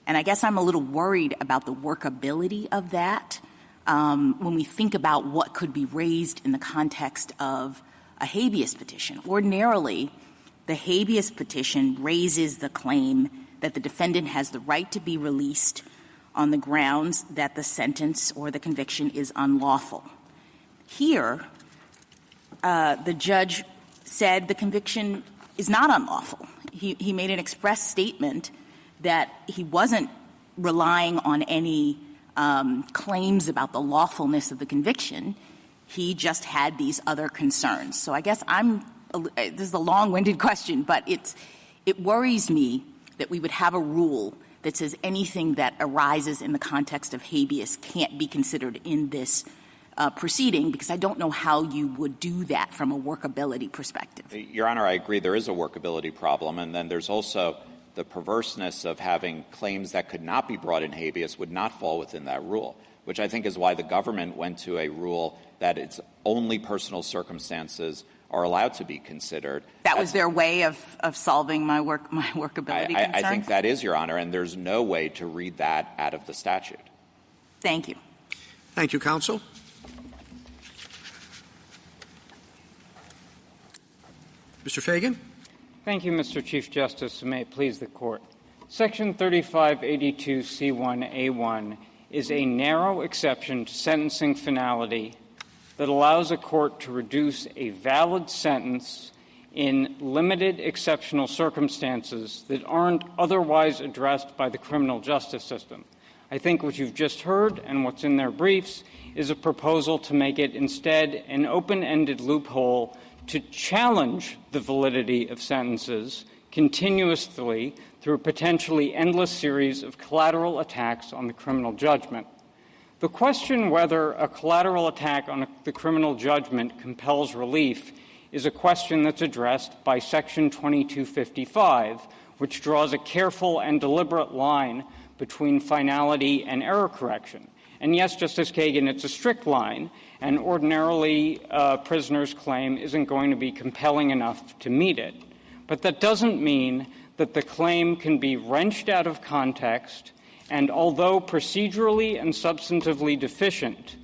Speaker 7: And I guess I'm a little worried about the workability of that when we think about what could be raised in the context of a habeas petition. Ordinarily, the habeas petition raises the claim that the defendant has the right to be released on the grounds that the sentence or the conviction is unlawful. Here, the judge said the conviction is not unlawful. He made an express statement that he wasn't relying on any claims about the lawfulness of the conviction. He just had these other concerns. So I guess this is a long-winded question, but it worries me that we would have a rule that says anything that arises in the context of habeas can't be considered in this proceeding, because I don't know how you would do that from a workability perspective.
Speaker 3: Your Honor, I agree there is a workability problem, and then there's also the perverseness of having claims that could not be brought in habeas would not fall within that rule, which I think is why the government went to a rule that it's only personal circumstances are allowed to be considered.
Speaker 7: That was their way of solving my workability concern?
Speaker 3: I think that is, Your Honor, and there's no way to read that out of the statute.
Speaker 7: Thank you.
Speaker 2: Thank you, counsel. Mr. Feigin.
Speaker 12: Thank you, Mr. Chief Justice, and may it please the Court. Section 3582C1A1 is a narrow exception to sentencing finality that allows a court to reduce a valid sentence in limited exceptional circumstances that aren't otherwise addressed by the criminal justice system. I think what you've just heard and what's in their briefs is a proposal to make it instead an open-ended loophole to challenge the validity of sentences continuously through a potentially endless series of collateral attacks on the criminal judgment. The question whether a collateral attack on the criminal judgment compels relief is a question that's addressed by Section 2255, which draws a careful and deliberate line between finality and error correction. And yes, Justice Kagan, it's a strict line, and ordinarily a prisoner's claim isn't going to be compelling enough to meet it. But that doesn't mean that the claim can be wrenched out of context and, although procedurally and substantively deficient,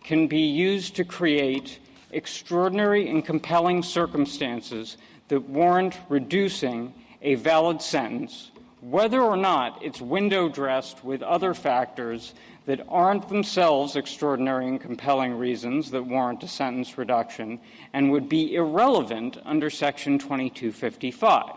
Speaker 12: can be used to create extraordinary and compelling circumstances that warrant reducing a valid sentence, whether or not it's window-dressed with other factors that aren't themselves extraordinary and compelling reasons that warrant a sentence reduction and would be irrelevant under Section 2255.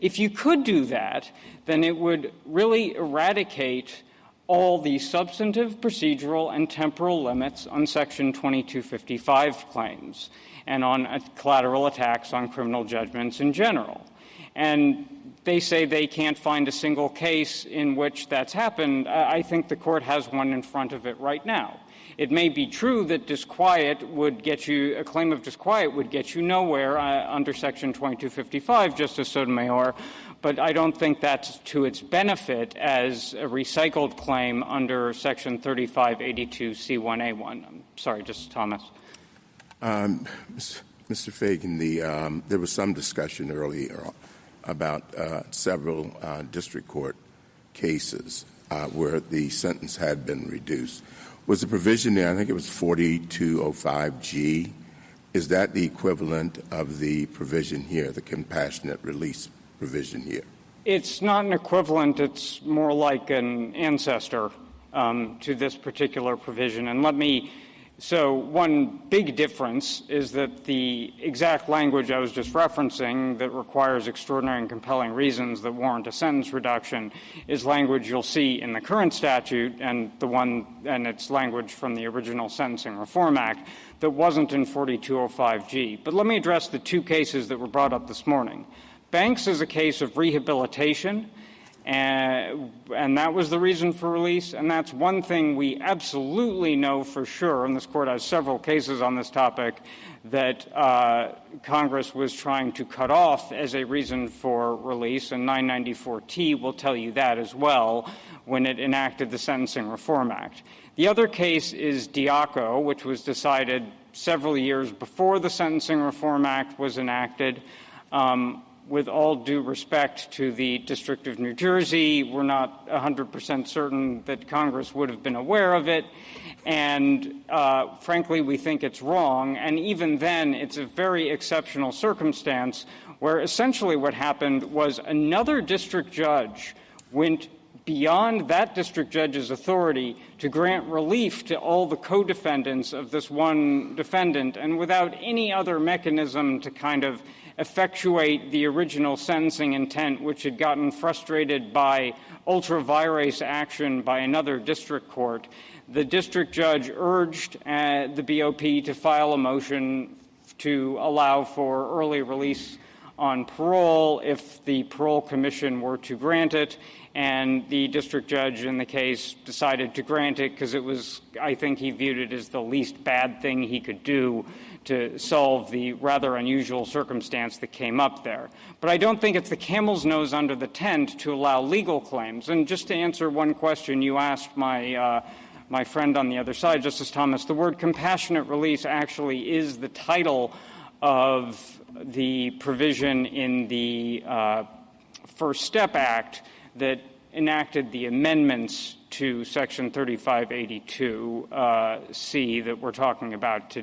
Speaker 12: If you could do that, then it would really eradicate all the substantive, procedural, and temporal limits on Section 2255 claims and on collateral attacks on criminal judgments in general. And they say they can't find a single case in which that's happened. I think the Court has one in front of it right now. It may be true that disquiet would get you — a claim of disquiet would get you nowhere under Section 2255, Justice Sotomayor, but I don't think that's to its benefit as a recycled claim under Section 3582C1A1. I'm sorry, Justice Thomas.
Speaker 4: Mr. Feigin, there was some discussion earlier about several district court cases where the sentence had been reduced. Was the provision there, I think it was 4205G, is that the equivalent of the provision here, the compassionate release provision here?
Speaker 12: It's not an equivalent. It's more like an ancestor to this particular provision. And so one big difference is that the exact language I was just referencing that requires extraordinary and compelling reasons that warrant a sentence reduction is language you'll see in the current statute and it's language from the original Sentencing Reform Act that wasn't in 4205G. But let me address the two cases that were brought up this morning. Banks is a case of rehabilitation, and that was the reason for release, and that's one thing we absolutely know for sure, and this Court has several cases on this topic, that Congress was trying to cut off as a reason for release, and 994T will tell you that as well when it enacted the Sentencing Reform Act. The other case is Diaco, which was decided several years before the Sentencing Reform Act was enacted. With all due respect to the District of New Jersey, we're not 100% certain that Congress would have been aware of it. And frankly, we think it's wrong. And even then, it's a very exceptional circumstance where essentially what happened was another district judge went beyond that district judge's authority to grant relief to all the co-defendants of this one defendant, and without any other mechanism to kind of effectuate the original sentencing intent, which had gotten frustrated by ultra vires action by another district court. The district judge urged the BOP to file a motion to allow for early release on parole if the parole commission were to grant it, and the district judge in the case decided to grant it because it was, I think he viewed it as the least bad thing he could do to solve the rather unusual circumstance that came up there. But I don't think it's the camel's nose under the tent to allow legal claims. And just to answer one question you asked my friend on the other side, Justice Thomas, the word compassionate release actually is the title of the provision in the First Step Act that enacted the amendments to Section 3582C that we're talking about,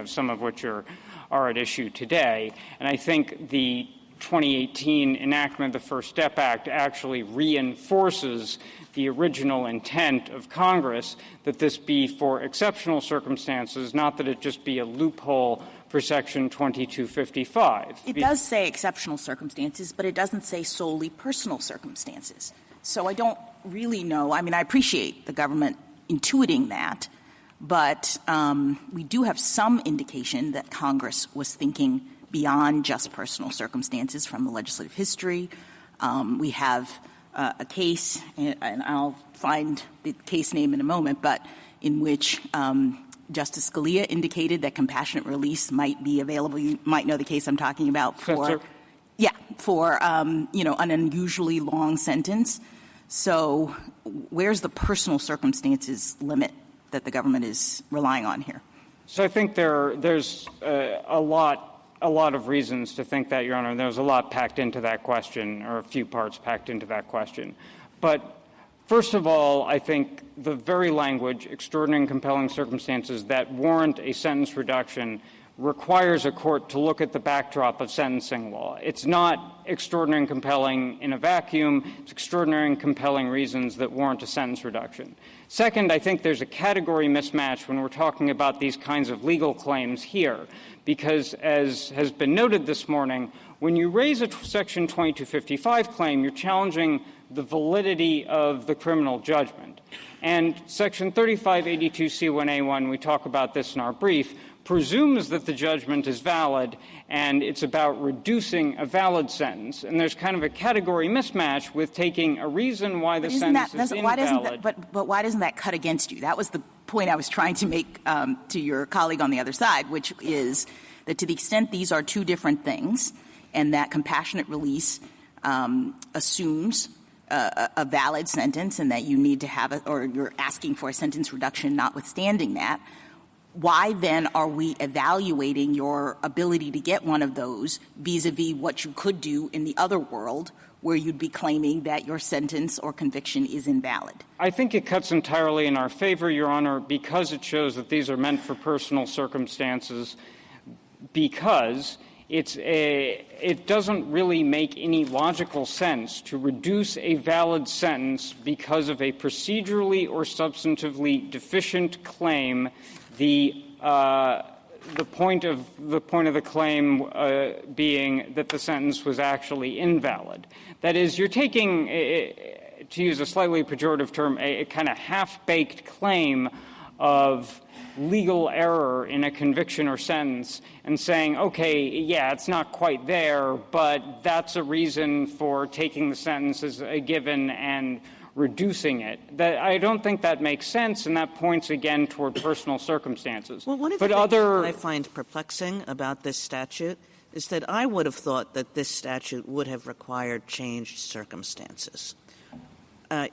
Speaker 12: some of which are at issue today. And I think the 2018 enactment of the First Step Act actually reinforces the original intent of Congress that this be for exceptional circumstances, not that it just be a loophole for Section 2255.
Speaker 7: It does say exceptional circumstances, but it doesn't say solely personal circumstances. So I don't really know. I mean, I appreciate the government intuiting that, but we do have some indication that Congress was thinking beyond just personal circumstances from the legislative history. We have a case, and I'll find the case name in a moment, but in which Justice Scalia indicated that compassionate release might be available. You might know the case I'm talking about for an unusually long sentence. So where's the personal circumstances limit that the government is relying on here?
Speaker 12: So I think there's a lot of reasons to think that, Your Honor. There's a lot packed into that question, or a few parts packed into that question. But first of all, I think the very language, extraordinary and compelling circumstances that warrant a sentence reduction, requires a court to look at the backdrop of sentencing law. It's not extraordinary and compelling in a vacuum. It's extraordinary and compelling reasons that warrant a sentence reduction. Second, I think there's a category mismatch when we're talking about these kinds of legal claims here, because as has been noted this morning, when you raise a Section 2255 claim, you're challenging the validity of the criminal judgment. And Section 3582C1A1, we talk about this in our brief, presumes that the judgment is valid, and it's about reducing a valid sentence. And there's kind of a category mismatch with taking a reason why the sentence is invalid.
Speaker 7: But why doesn't that cut against you? That was the point I was trying to make to your colleague on the other side, which is that to the extent these are two different things, and that compassionate release assumes a valid sentence and that you need to have or you're asking for a sentence reduction notwithstanding that, why then are we evaluating your ability to get one of those vis-a-vis what you could do in the other world where you'd be claiming that your sentence or conviction is invalid?
Speaker 12: I think it cuts entirely in our favor, Your Honor, because it shows that these are meant for personal circumstances, because it doesn't really make any logical sense to reduce a valid sentence because of a procedurally or substantively deficient claim. The point of the claim being that the sentence was actually invalid. That is, you're taking, to use a slightly pejorative term, a kind of half-baked claim of legal error in a conviction or sentence and saying, okay, yeah, it's not quite there, but that's a reason for taking the sentence as a given and reducing it. I don't think that makes sense, and that points again toward personal circumstances.
Speaker 10: Well, one of the things that I find perplexing about this statute is that I would have thought that this statute would have required changed circumstances.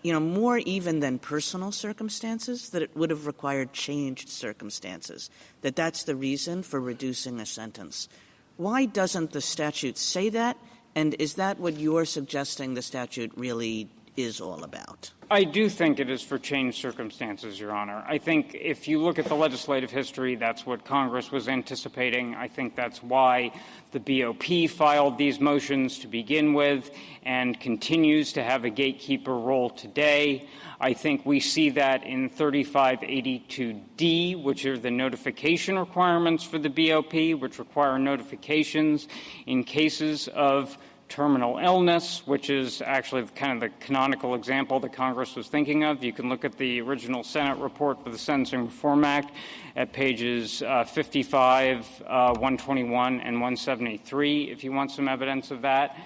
Speaker 10: More even than personal circumstances, that it would have required changed circumstances, that's the reason for reducing a sentence. Why doesn't the statute say that, and is that what you're suggesting the statute really is all about?
Speaker 12: I do think it is for changed circumstances, Your Honor. I think if you look at the legislative history, that's what Congress was anticipating. I think that's why the BOP filed these motions to begin with and continues to have a gatekeeper role today. I think we see that in 3582D, which are the notification requirements for the BOP, which require notifications in cases of terminal illness, which is actually kind of the canonical example that Congress was thinking of. You can look at the original Senate report for the Sentencing Reform Act at pages 55, 121, and 173 if you want some evidence of that.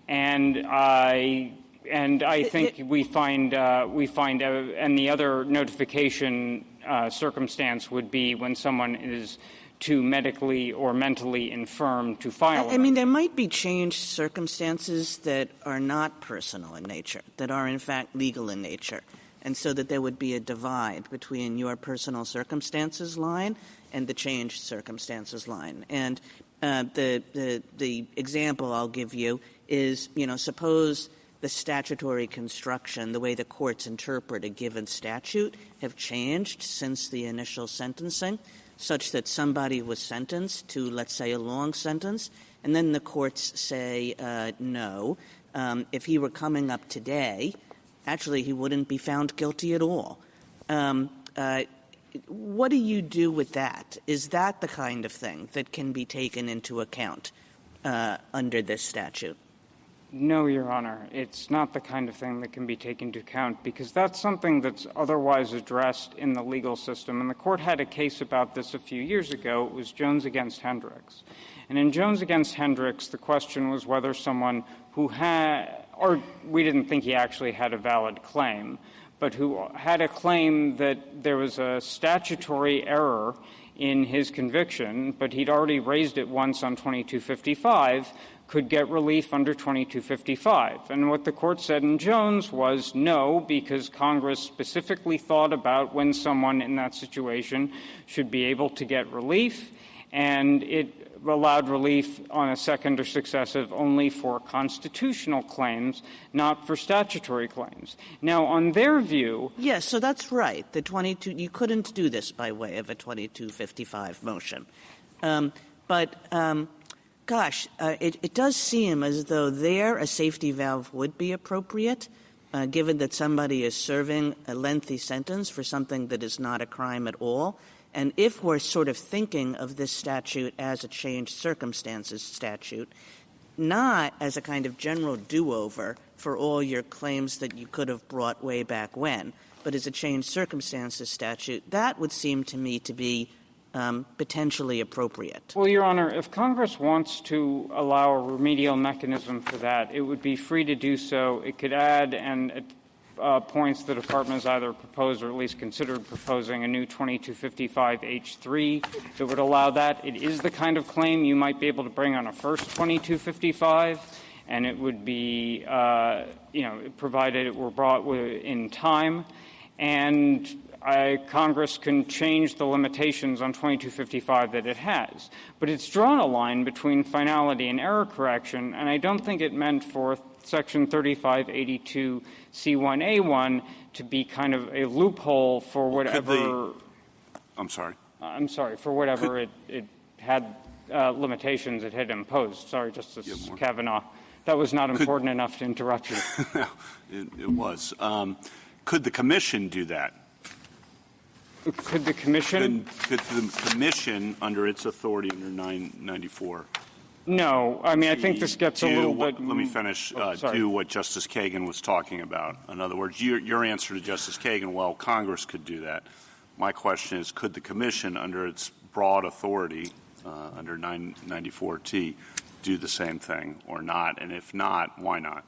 Speaker 12: And I And I think we find, and the other notification circumstance would be when someone is too medically or mentally infirm to file.
Speaker 10: I mean, there might be changed circumstances that are not personal in nature, that are in fact legal in nature, and so that there would be a divide between your personal circumstances line and the changed circumstances line. And the example I'll give you is, suppose the statutory construction, the way the courts interpret a given statute, have changed since the initial sentencing, such that somebody was sentenced to, let's say, a long sentence, and then the courts say no. If he were coming up today, actually he wouldn't be found guilty at all. What do you do with that? Is that the kind of thing that can be taken into account under this statute?
Speaker 12: No, Your Honor. It's not the kind of thing that can be taken into account because that's something that's otherwise addressed in the legal system. And the Court had a case about this a few years ago. It was Jones against Hendricks. And in Jones against Hendricks, the question was whether someone who had – or we didn't think he actually had a valid claim, but who had a claim that there was a statutory error in his conviction, but he'd already raised it once on 2255, could get relief under 2255. And what the Court said in Jones was no, because Congress specifically thought about when someone in that situation should be able to get relief, and it allowed relief on a second or successive only for constitutional claims, not for statutory claims. Now, on their view—
Speaker 10: Yes, so that's right. You couldn't do this by way of a 2255 motion. Gosh, it does seem as though there a safety valve would be appropriate, given that somebody is serving a lengthy sentence for something that is not a crime at all. And if we're sort of thinking of this statute as a changed circumstances statute, not as a kind of general do-over for all your claims that you could have brought way back when, but as a changed circumstances statute, that would seem to me to be potentially appropriate.
Speaker 12: Well, Your Honor, if Congress wants to allow a remedial mechanism for that, it would be free to do so. It could add and points the Department has either proposed or at least considered proposing a new 2255H3 that would allow that. It is the kind of claim you might be able to bring on a first 2255, and it would be, provided it were brought in time. And Congress can change the limitations on 2255 that it has. But it's drawn a line between finality and error correction, and I don't think it meant for Section 3582C1A1 to be kind of a loophole for whatever for whatever it had limitations it had imposed. Sorry, Justice Kavanaugh. That was not important enough to interrupt you.
Speaker 8: It was. Could the Commission do that?
Speaker 12: Could the Commission?
Speaker 8: Could the Commission, under its authority under 994?
Speaker 12: No. I mean, I think this gets a little bit—
Speaker 8: Let me finish. Do what Justice Kagan was talking about. In other words, your answer to Justice Kagan, well, Congress could do that. My question is, could the Commission, under its broad authority, under 994T, do the same thing or not? And if not, why not?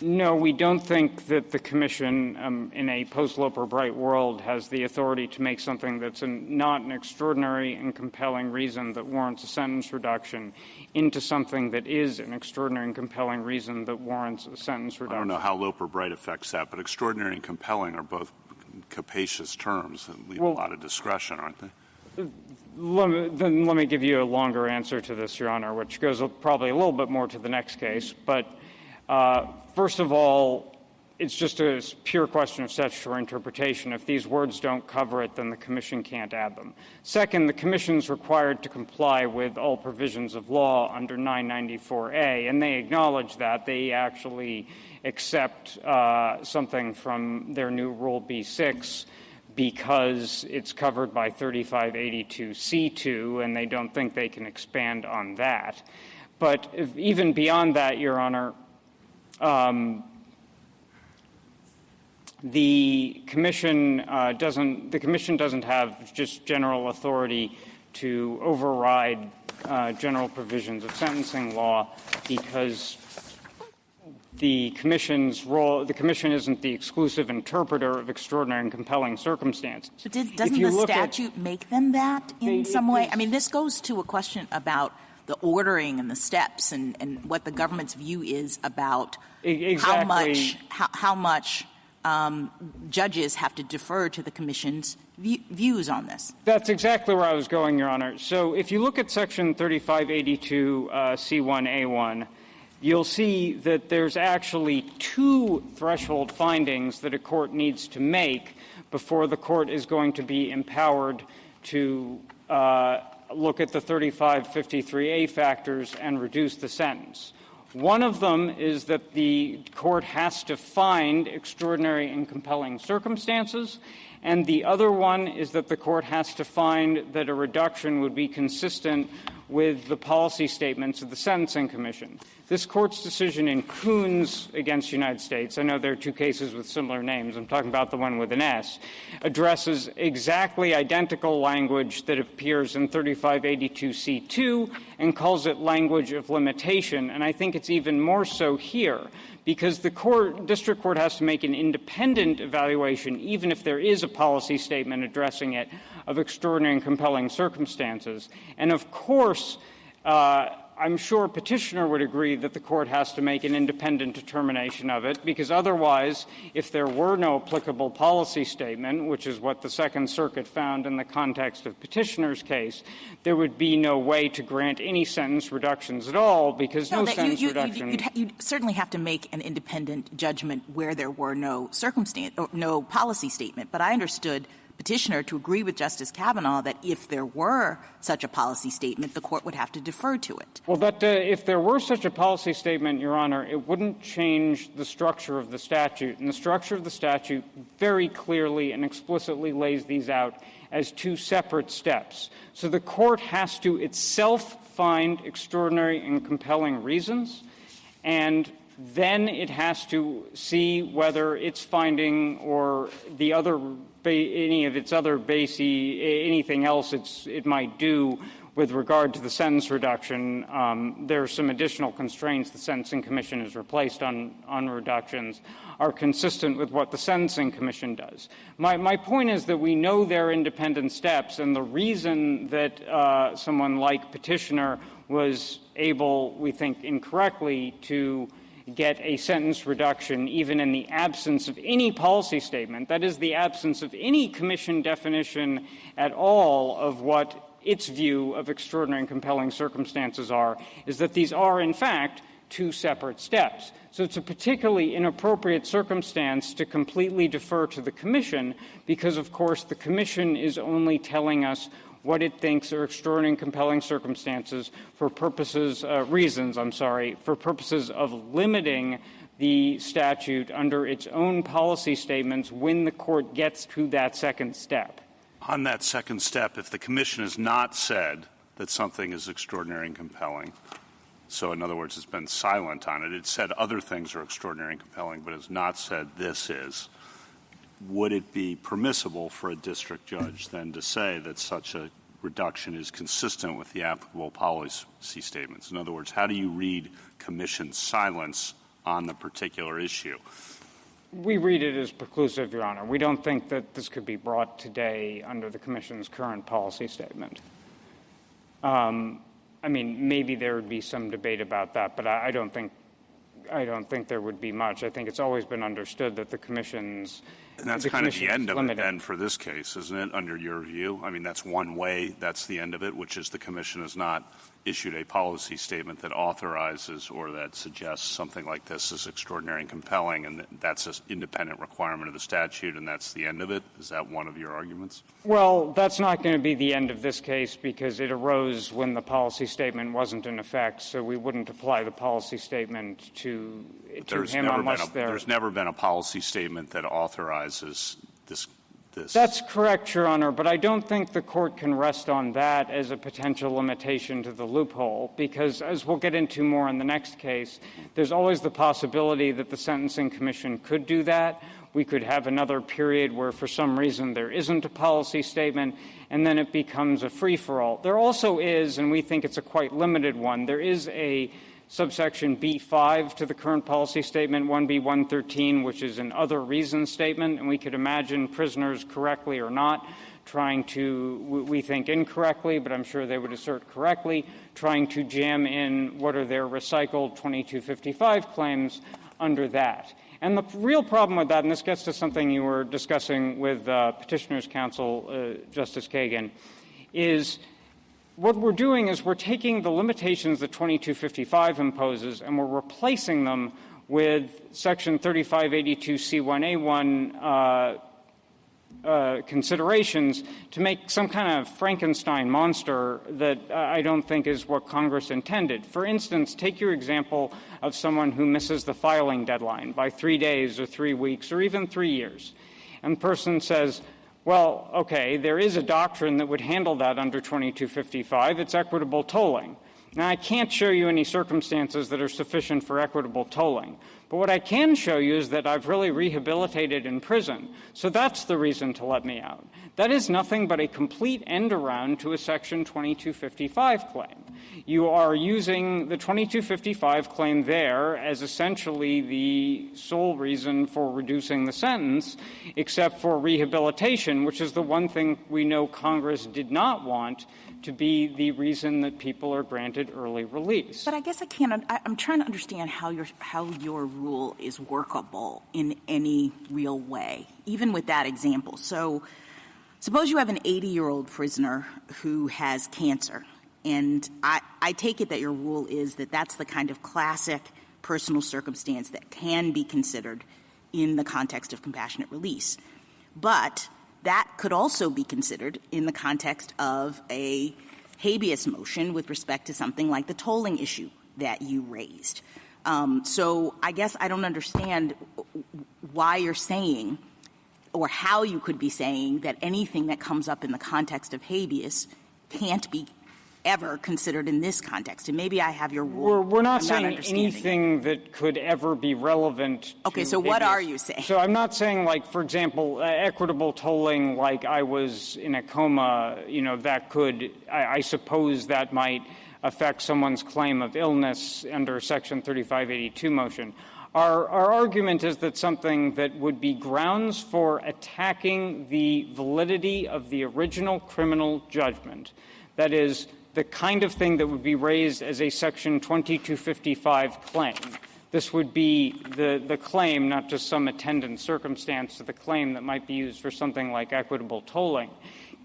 Speaker 12: No, we don't think that the Commission, in a post-Loper Bright world, has the authority to make something that's not an extraordinary and compelling reason that warrants a sentence reduction into something that is an extraordinary and compelling reason that warrants a sentence reduction.
Speaker 8: I don't know how Loper Bright affects that, but extraordinary and compelling are both capacious terms that leave a lot of discretion, aren't they?
Speaker 12: Then let me give you a longer answer to this, Your Honor, which goes probably a little bit more to the next case. But first of all, it's just a pure question of statutory interpretation. If these words don't cover it, then the Commission can't add them. Second, the Commission is required to comply with all provisions of law under 994A, and they acknowledge that. They actually accept something from their new Rule B6 because it's covered by 3582C2, and they don't think they can expand on that. But even beyond that, Your Honor, the Commission doesn't have just general authority to override general provisions of sentencing law because the Commission's role. The Commission isn't the exclusive interpreter of extraordinary and compelling circumstances.
Speaker 7: But doesn't the statute make them that in some way? I mean, this goes to a question about the ordering and the steps and what the government's view is about
Speaker 12: exactly.
Speaker 7: how much judges have to defer to the Commission's views on this.
Speaker 12: That's exactly where I was going, Your Honor. So if you look at Section 3582 C1A1, you'll see that there's actually two threshold findings that a court needs to make before the court is going to be empowered to look at the 3553A factors and reduce the sentence. One of them is that the court has to find extraordinary and compelling circumstances, and the other one is that the court has to find that a reduction would be consistent with the policy statements of the Sentencing Commission. This Court's decision in Coons against the United States — I know there are two cases with similar names, I'm talking about the one with an S — addresses exactly identical language that appears in 3582C2 and calls it language of limitation. And I think it's even more so here, because the district court has to make an independent evaluation, even if there is a policy statement addressing it, of extraordinary and compelling circumstances. And of course, I'm sure Petitioner would agree that the court has to make an independent determination of it, because otherwise, if there were no applicable policy statement, which is what the Second Circuit found in the context of Petitioner's case, there would be no way to grant any sentence reductions at all, because no sentence reduction.
Speaker 7: You'd certainly have to make an independent judgment where there were no circumstance or no policy statement. But I understood Petitioner to agree with Justice Kavanaugh that if there were such a policy statement, the court would have to defer to it.
Speaker 12: Well, if there were such a policy statement, Your Honor, it wouldn't change the structure of the statute. And the structure of the statute very clearly and explicitly lays these out as two separate steps. So the court has to itself find extraordinary and compelling reasons, and then it has to see whether its finding or the other any of its other anything else it might do with regard to the sentence reduction. There are some additional constraints the Sentencing Commission has replaced on reductions are consistent with what the Sentencing Commission does. My point is that we know they're independent steps, and the reason that someone like Petitioner was able, we think incorrectly, to get a sentence reduction even in the absence of any policy statement, that is, the absence of any Commission definition at all of what its view of extraordinary and compelling circumstances are, is that these are, in fact, two separate steps. So it's a particularly inappropriate circumstance to completely defer to the Commission because, of course, the Commission is only telling us what it thinks are extraordinary and compelling circumstances for purposes of limiting the statute under its own policy statements when the court gets to that second step.
Speaker 8: On that second step, if the Commission has not said that something is extraordinary and compelling, so in other words, it's been silent on it, it said other things are extraordinary and compelling, but has not said this is, would it be permissible for a district judge then to say that such a reduction is consistent with the applicable policy statements? In other words, how do you read Commission's silence on the particular issue?
Speaker 12: We read it as preclusive, Your Honor. We don't think that this could be brought today under the Commission's current policy statement. I mean, maybe there would be some debate about that, but I don't think there would be much. I think it's always been understood that the Commission's
Speaker 8: And that's kind of the end of it then for this case, isn't it, under your view? I mean, that's one way, that's the end of it, which is the Commission has not issued a policy statement that authorizes or that suggests something like this is extraordinary and compelling, and that's an independent requirement of the statute, and that's the end of it? Is that one of your arguments?
Speaker 12: Well, that's not going to be the end of this case because it arose when the policy statement wasn't in effect, so we wouldn't apply the policy statement to him unless
Speaker 8: there's never been a policy statement that authorizes this.
Speaker 12: That's correct, Your Honor, but I don't think the Court can rest on that as a potential limitation to the loophole because, as we'll get into more in the next case, there's always the possibility that the Sentencing Commission could do that. We could have another period where, for some reason, there isn't a policy statement, and then it becomes a free-for-all. There also is, and we think it's a quite limited one, there is a subsection B5 to the current policy statement, 1B113, which is an other reason statement, and we could imagine prisoners correctly or not trying to, we think incorrectly, but I'm sure they would assert correctly, trying to jam in what are their recycled 2255 claims under that. And the real problem with that, and this gets to something you were discussing with Petitioner's counsel, Justice Kagan, is what we're doing is we're taking the limitations that 2255 imposes and we're replacing them with Section 3582C1A1 considerations to make some kind of Frankenstein monster that I don't think is what Congress intended. For instance, take your example of someone who misses the filing deadline by 3 days or 3 weeks or even 3 years. And the person says, well, okay, there is a doctrine that would handle that under 2255. It's equitable tolling. Now, I can't show you any circumstances that are sufficient for equitable tolling. But what I can show you is that I've really rehabilitated in prison. So that's the reason to let me out. That is nothing but a complete end around to a Section 2255 claim. You are using the 2255 claim there as essentially the sole reason for reducing the sentence, except for rehabilitation, which is the one thing we know Congress did not want to be the reason that people are granted early release.
Speaker 7: But I guess I'm trying to understand how your rule is workable in any real way, even with that example. So suppose you have an 80-year-old prisoner who has cancer, and I take it that your rule is that that's the kind of classic personal circumstance that can be considered in the context of compassionate release. But that could also be considered in the context of a habeas motion with respect to something like the tolling issue that you raised. So I guess I don't understand why you're saying or how you could be saying that anything that comes up in the context of habeas can't be ever considered in this context. And maybe I have your rule.
Speaker 12: We're not saying anything that could ever be relevant.
Speaker 7: Okay, so what are you saying?
Speaker 12: So I'm not saying, like, for example, equitable tolling, like I was in a coma, that could, I suppose that might affect someone's claim of illness under Section 3582 motion. Our argument is that something that would be grounds for attacking the validity of the original criminal judgment, that is, the kind of thing that would be raised as a Section 2255 claim. This would be the claim, not just some attendant circumstance to the claim that might be used for something like equitable tolling,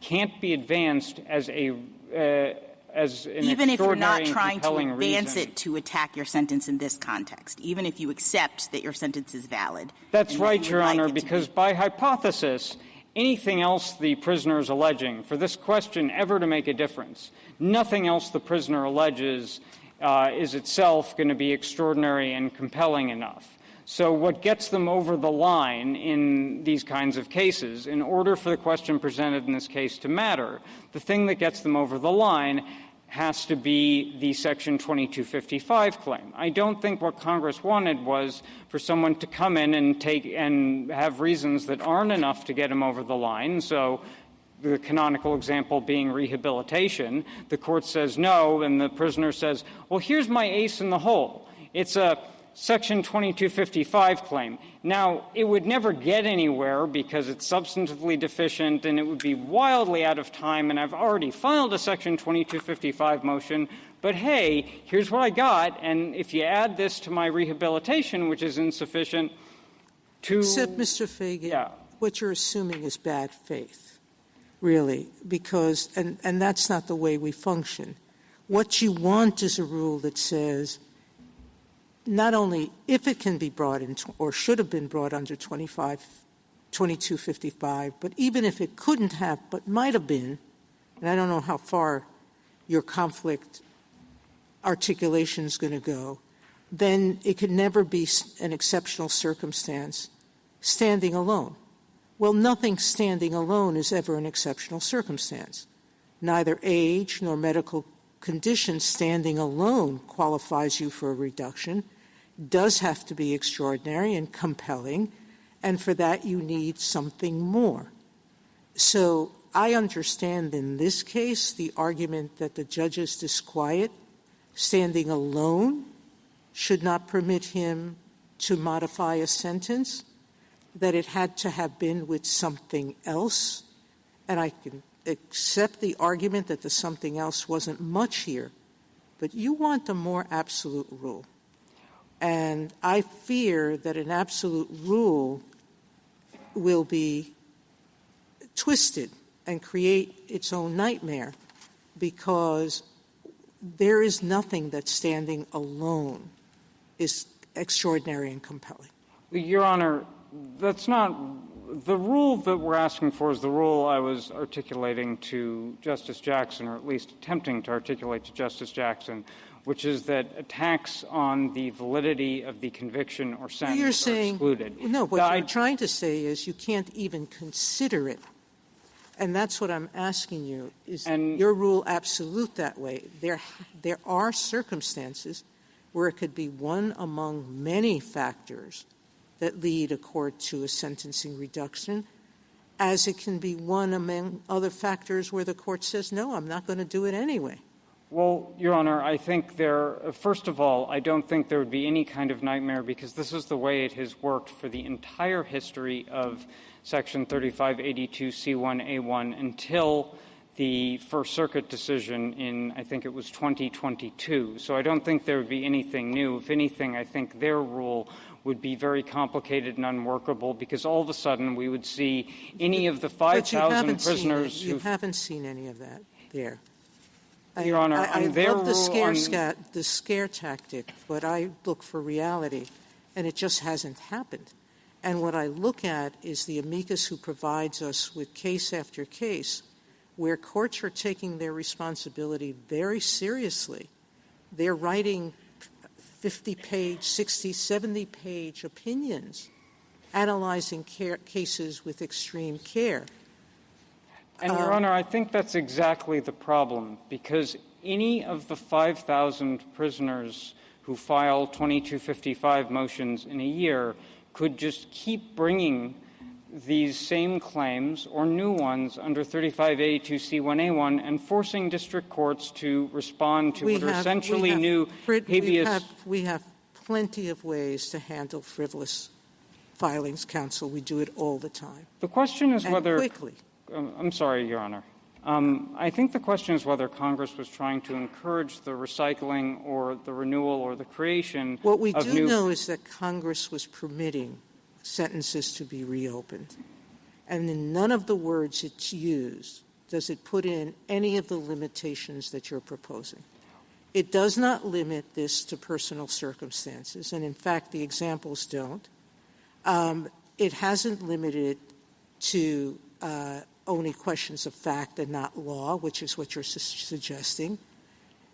Speaker 12: can't be advanced as an
Speaker 7: even if you're not trying to advance
Speaker 12: reason.
Speaker 7: It to attack your sentence in this context, even if you accept that your sentence is valid.
Speaker 12: That's right, Your Honor, because by hypothesis, anything else the prisoner is alleging, for this question ever to make a difference, nothing else the prisoner alleges is itself going to be extraordinary and compelling enough. So what gets them over the line in these kinds of cases, in order for the question presented in this case to matter, the thing that gets them over the line has to be the Section 2255 claim. I don't think what Congress wanted was for someone to come in and have reasons that aren't enough to get him over the line. So the canonical example being rehabilitation, the court says no, and the prisoner says, well, here's my ace in the hole. It's a Section 2255 claim. Now, it would never get anywhere because it's substantively deficient and it would be wildly out of time, and I've already filed a Section 2255 motion, but hey, here's what I got, and if you add this to my rehabilitation, which is insufficient to—
Speaker 5: Except, Mr. Feigin, what you're assuming is bad faith, really, because — and that's not the way we function. What you want is a rule that says not only if it can be brought in or should have been brought under 2255, but even if it couldn't have but might have been, and I don't know how far your conflict articulation is going to go, then it could never be an exceptional circumstance standing alone. Well, nothing standing alone is ever an exceptional circumstance. Neither age nor medical condition standing alone qualifies you for a reduction. Does have to be extraordinary and compelling, and for that you need something more. So I understand in this case the argument that the judge's disquiet standing alone should not permit him to modify a sentence, that it had to have been with something else. And I can accept the argument that the something else wasn't much here, but you want a more absolute rule. And I fear that an absolute rule will be twisted and create its own nightmare, because there is nothing that standing alone is extraordinary and compelling.
Speaker 12: Your Honor, that's not the rule that we're asking for is the rule I was articulating to Justice Jackson, or at least attempting to articulate to Justice Jackson, which is that attacks on the validity of the conviction or sentence are excluded.
Speaker 5: No, what you're trying to say is you can't even consider it. And that's what I'm asking you. Is your rule absolute that way? There are circumstances where it could be one among many factors that lead a court to a sentencing reduction, as it can be one among other factors where the court says, no, I'm not going to do it anyway.
Speaker 12: Well, Your Honor, I think first of all, I don't think there would be any kind of nightmare, because this is the way it has worked for the entire history of Section 3582C1A1 until the First Circuit decision in, I think it was 2022. So I don't think there would be anything new. If anything, I think their rule would be very complicated and unworkable, because all of a sudden we would see any of the 5,000 prisoners
Speaker 5: you haven't seen any of that there.
Speaker 12: Your Honor,
Speaker 5: I love the scare tactic, but I look for reality, and it just hasn't happened. And what I look at is the amicus who provides us with case after case where courts are taking their responsibility very seriously. They're writing 50-page, 60, 70-page opinions, analyzing cases with extreme care.
Speaker 12: And, Your Honor, I think that's exactly the problem, because any of the 5,000 prisoners who file 2255 motions in a year could just keep bringing these same claims or new ones under 3582C1A1 and forcing district courts to respond to what are essentially new habeas.
Speaker 5: We have plenty of ways to handle frivolous filings, counsel. We do it all the time.
Speaker 12: The question is whether
Speaker 5: quickly.
Speaker 12: I'm sorry, Your Honor. I think the question is whether Congress was trying to encourage the recycling or the renewal or the creation of new.
Speaker 5: What we do know is that Congress was permitting sentences to be reopened. And in none of the words it's used does it put in any of the limitations that you're proposing. It does not limit this to personal circumstances, and in fact the examples don't. It hasn't limited it to only questions of fact and not law, which is what you're suggesting.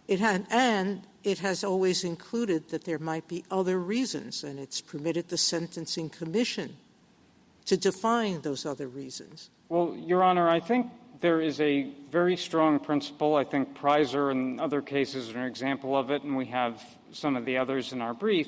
Speaker 5: And it has always included that there might be other reasons, and it's permitted the Sentencing Commission to define those other reasons.
Speaker 12: Well, Your Honor, I think there is a very strong principle. I think Prizer and other cases are an example of it, and we have some of the others in our brief,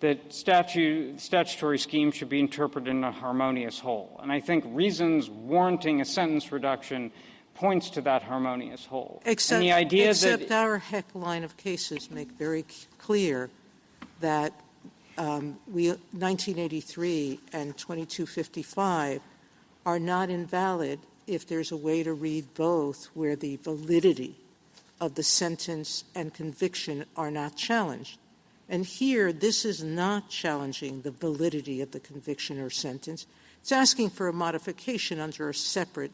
Speaker 12: that statutory schemes should be interpreted in a harmonious whole. And I think reasons warranting a sentence reduction points to that harmonious whole.
Speaker 5: Except,
Speaker 12: and the idea
Speaker 5: except
Speaker 12: that
Speaker 5: our Heck line of cases make very clear that 1983 and 2255 are not invalid if there's a way to read both where the validity of the sentence and conviction are not challenged. And here, this is not challenging the validity of the conviction or sentence. It's asking for a modification under a separate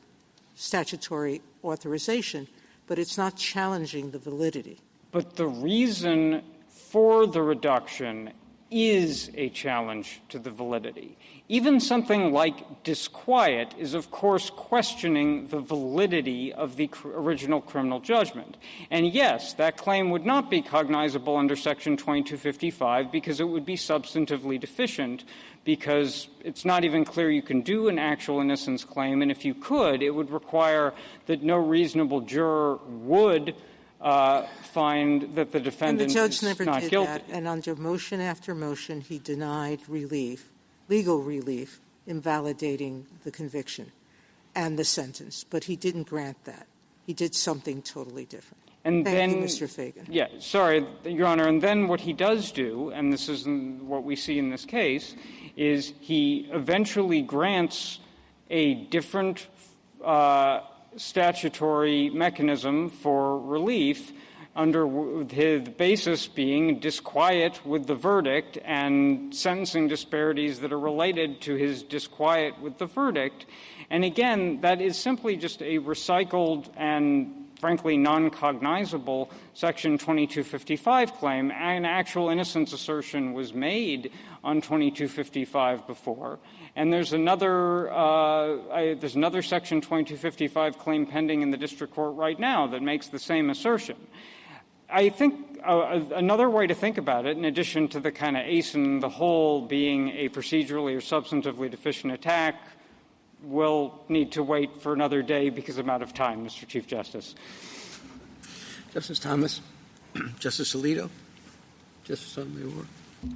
Speaker 5: statutory authorization, but it's not challenging the validity.
Speaker 12: But the reason for the reduction is a challenge to the validity. Even something like disquiet is, of course, questioning the validity of the original criminal judgment. And yes, that claim would not be cognizable under Section 2255 because it would be substantively deficient, because it's not even clear you can do an actual innocence claim, and if you could, it would require that no reasonable juror would find that the defendant
Speaker 5: is not guilty. And the judge never did that, and under motion after motion, he denied relief, legal relief, invalidating the conviction and the sentence. But he didn't grant that. He did something totally different.
Speaker 12: And
Speaker 5: Thank
Speaker 12: then,
Speaker 5: you, Mr. Feigin.
Speaker 12: Yeah, sorry, Your Honor. And then what he does do, and this is what we see in this case, is he eventually grants a different statutory mechanism for relief under the basis being disquiet with the verdict and sentencing disparities that are related to his disquiet with the verdict. And again, that is simply just a recycled and frankly non-cognizable Section 2255 claim. An actual innocence assertion was made on 2255 before. And there's another Section 2255 claim pending in the district court right now that makes the same assertion. I think another way to think about it, in addition to the kind of ace in the hole being a procedurally or substantively deficient attack, we'll need to wait for another day because I'm out of time, Mr. Chief Justice.
Speaker 2: Justice Thomas, Justice Alito, Justice Sotomayor,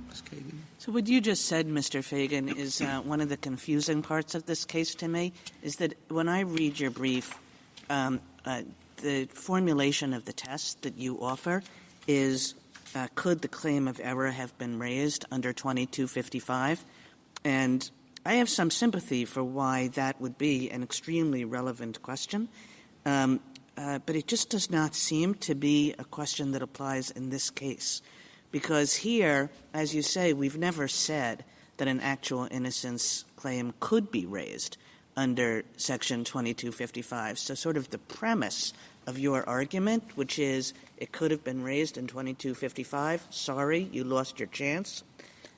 Speaker 2: Ms. Kagan.
Speaker 10: So what you just said, Mr. Feigin, is one of the confusing parts of this case to me, is that when I read your brief, the formulation of the test that you offer is, could the claim of error have been raised under 2255? And I have some sympathy for why that would be an extremely relevant question, but it just does not seem to be a question that applies in this case. Because here, as you say, we've never said that an actual innocence claim could be raised under Section 2255. So sort of the premise of your argument, which is it could have been raised in 2255, sorry, you lost your chance.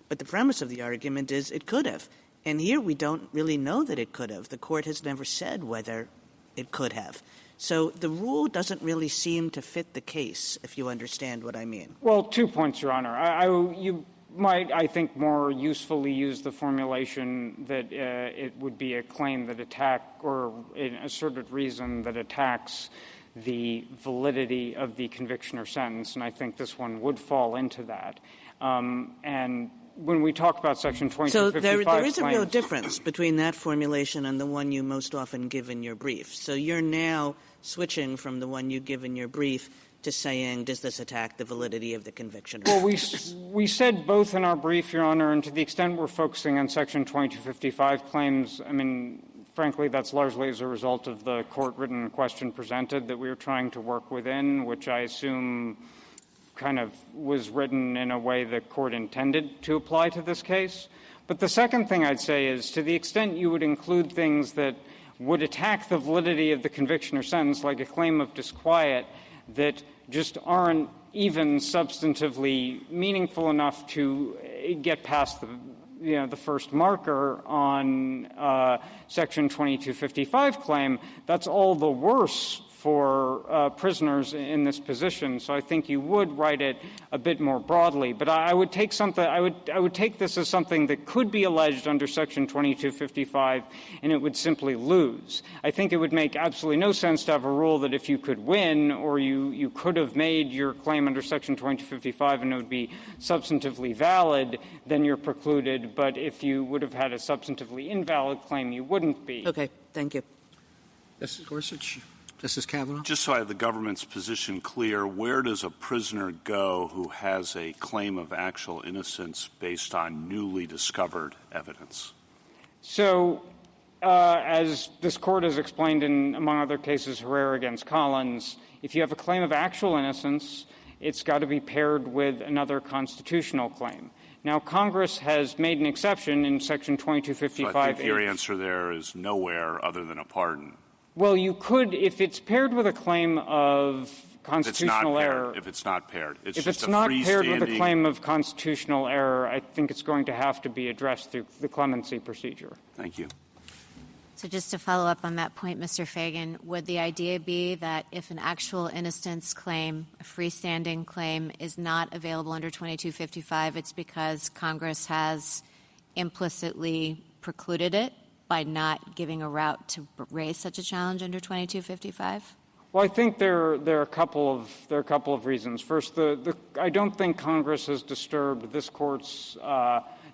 Speaker 10: But the premise of the argument is it could have. And here we don't really know that it could have. The Court has never said whether it could have. So the rule doesn't really seem to fit the case, if you understand what I mean.
Speaker 12: Well, 2 points, Your Honor. You might, I think, more usefully use the formulation that it would be a claim that or an asserted reason that attacks the validity of the conviction or sentence, and I think this one would fall into that. And when we talk about Section 2255
Speaker 10: So there is a real difference between that formulation and the one you most often give in your brief. So you're now switching from the one you give in your brief to saying, does this attack the validity of the conviction?
Speaker 12: Well, we said both in our brief, Your Honor, and to the extent we're focusing on Section 2255 claims, I mean, frankly, that's largely as a result of the court-written question presented that we were trying to work within, which I assume kind of was written in a way the court intended to apply to this case. But the second thing I'd say is, to the extent you would include things that would attack the validity of the conviction or sentence, like a claim of disquiet, that just aren't even substantively meaningful enough to get past the first marker on Section 2255 claim, that's all the worse for prisoners in this position. So I think you would write it a bit more broadly. But I would take I would take this as something that could be alleged under Section 2255, and it would simply lose. I think it would make absolutely no sense to have a rule that if you could win or you could have made your claim under Section 2255 and it would be substantively valid, then you're precluded. But if you would have had a substantively invalid claim, you wouldn't be.
Speaker 10: Okay. Thank you.
Speaker 2: Justice Gorsuch. Justice Kavanaugh?
Speaker 8: Just so I have the government's position clear, where does a prisoner go who has a claim of actual innocence based on newly discovered evidence?
Speaker 12: So, as this Court has explained in, among other cases, Herrera against Collins, if you have a claim of actual innocence, it's got to be paired with another constitutional claim. Now, Congress has made an exception in Section 2255.
Speaker 8: So I think your answer there is nowhere other than a pardon.
Speaker 12: Well, you could, if it's paired with a claim of constitutional error.
Speaker 8: If it's not paired.
Speaker 12: If it's not paired with a claim of constitutional error, I think it's going to have to be addressed through the clemency procedure.
Speaker 8: Thank you.
Speaker 9: So just to follow up on that point, Mr. Feigin, would the idea be that if an actual innocence claim, a freestanding claim, is not available under 2255, it's because Congress has implicitly precluded it by not giving a route to raise such a challenge under 2255?
Speaker 12: Well, I think there are a couple of reasons. First, I don't think Congress has disturbed this Court's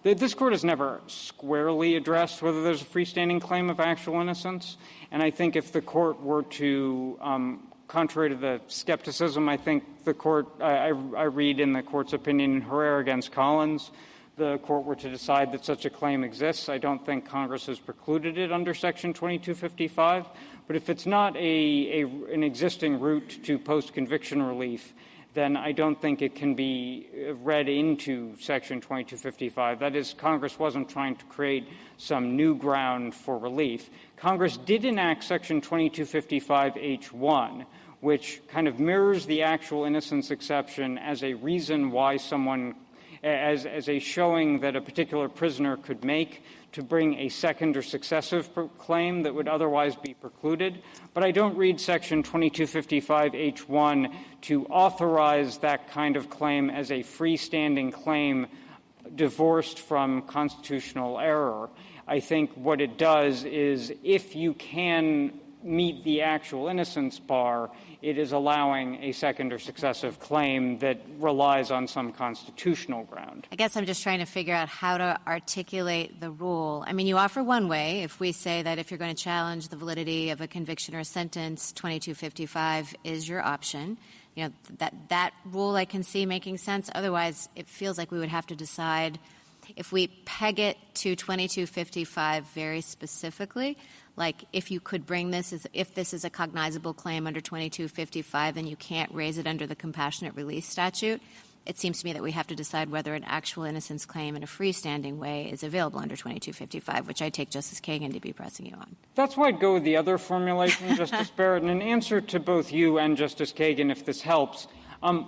Speaker 12: this Court has never squarely addressed whether there's a freestanding claim of actual innocence. And I think if the Court were to contrary to the skepticism I think the court, I read in the court's opinion in Herrera against Collins, the court were to decide that such a claim exists. I don't think Congress has precluded it under Section 2255. But if it's not an existing route to post-conviction relief, then I don't think it can be read into Section 2255. That is, Congress wasn't trying to create some new ground for relief. Congress did enact Section 2255H1, which kind of mirrors the actual innocence exception as a reason why someone as a showing that a particular prisoner could make to bring a second or successive claim that would otherwise be precluded. But I don't read Section 2255H1 to authorize that kind of claim as a freestanding claim divorced from constitutional error. I think what it does is if you can meet the actual innocence bar, it is allowing a second or successive claim that relies on some constitutional ground.
Speaker 9: I guess I'm just trying to figure out how to articulate the rule. I mean, you offer one way. If we say that if you're going to challenge the validity of a conviction or a sentence, 2255 is your option. You know, that rule I can see making sense. Otherwise, it feels like we would have to decide if we peg it to 2255 very specifically, like if you could bring this, if this is a cognizable claim under 2255 and you can't raise it under the compassionate release statute, it seems to me that we have to decide whether an actual innocence claim in a freestanding way is available under 2255, which I take Justice Kagan to be pressing you on.
Speaker 12: That's why I'd go with the other formulation, Justice Barrett. And in answer to both you and Justice Kagan, if this helps,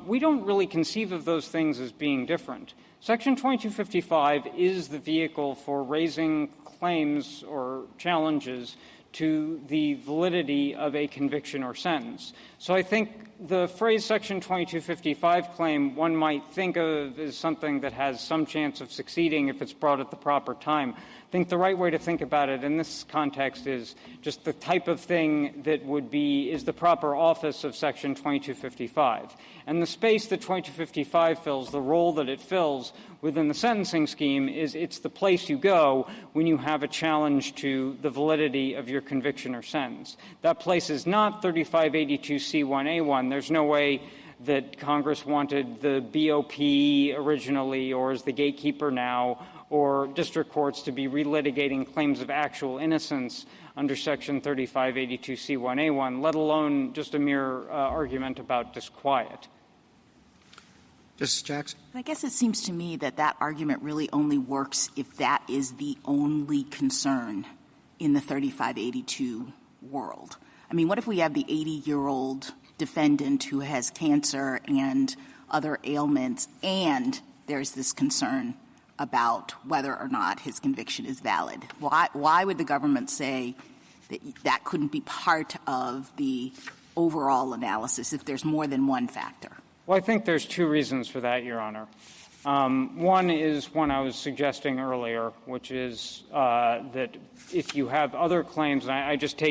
Speaker 12: we don't really conceive of those things as being different. Section 2255 is the vehicle for raising claims or challenges to the validity of a conviction or sentence. So I think the phrase Section 2255 claim one might think of as something that has some chance of succeeding if it's brought at the proper time. I think the right way to think about it in this context is just the type of thing that is the proper office of Section 2255. And the space that 2255 fills, the role that it fills within the sentencing scheme is it's the place you go when you have a challenge to the validity of your conviction or sentence. That place is not 3582C1A1. There's no way that Congress wanted the BOP originally or is the gatekeeper now or district courts to be relitigating claims of actual innocence under Section 3582C1A1, let alone just a mere argument about disquiet.
Speaker 2: Justice Jackson?
Speaker 7: I guess it seems to me that that argument really only works if that is the only concern in the 3582 world. I mean, what if we have the 80-year-old defendant who has cancer and other ailments, and there's this concern about whether or not his conviction is valid? Why would the government say that that couldn't be part of the overall analysis if there's more than one factor?
Speaker 12: Well, I think there's two reasons for that, Your Honor. One is one I was suggesting earlier, which is that if you have other claims, and I just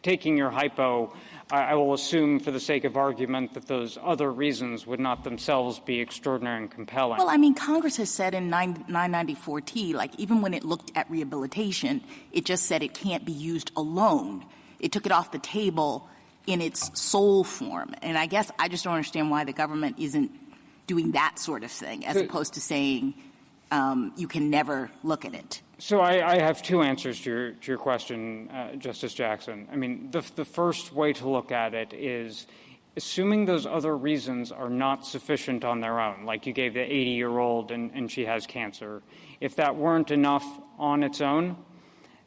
Speaker 12: taking your hypo, I will assume for the sake of argument that those other reasons would not themselves be extraordinary and compelling.
Speaker 7: Well, I mean, Congress has said in 994T, like even when it looked at rehabilitation, it just said it can't be used alone. It took it off the table in its sole form. And I guess I just don't understand why the government isn't doing that sort of thing as opposed to saying you can never look at it.
Speaker 12: So I have two answers to your question, Justice Jackson. I mean, the first way to look at it is assuming those other reasons are not sufficient on their own, like you gave the 80-year-old and she has cancer. If that weren't enough on its own,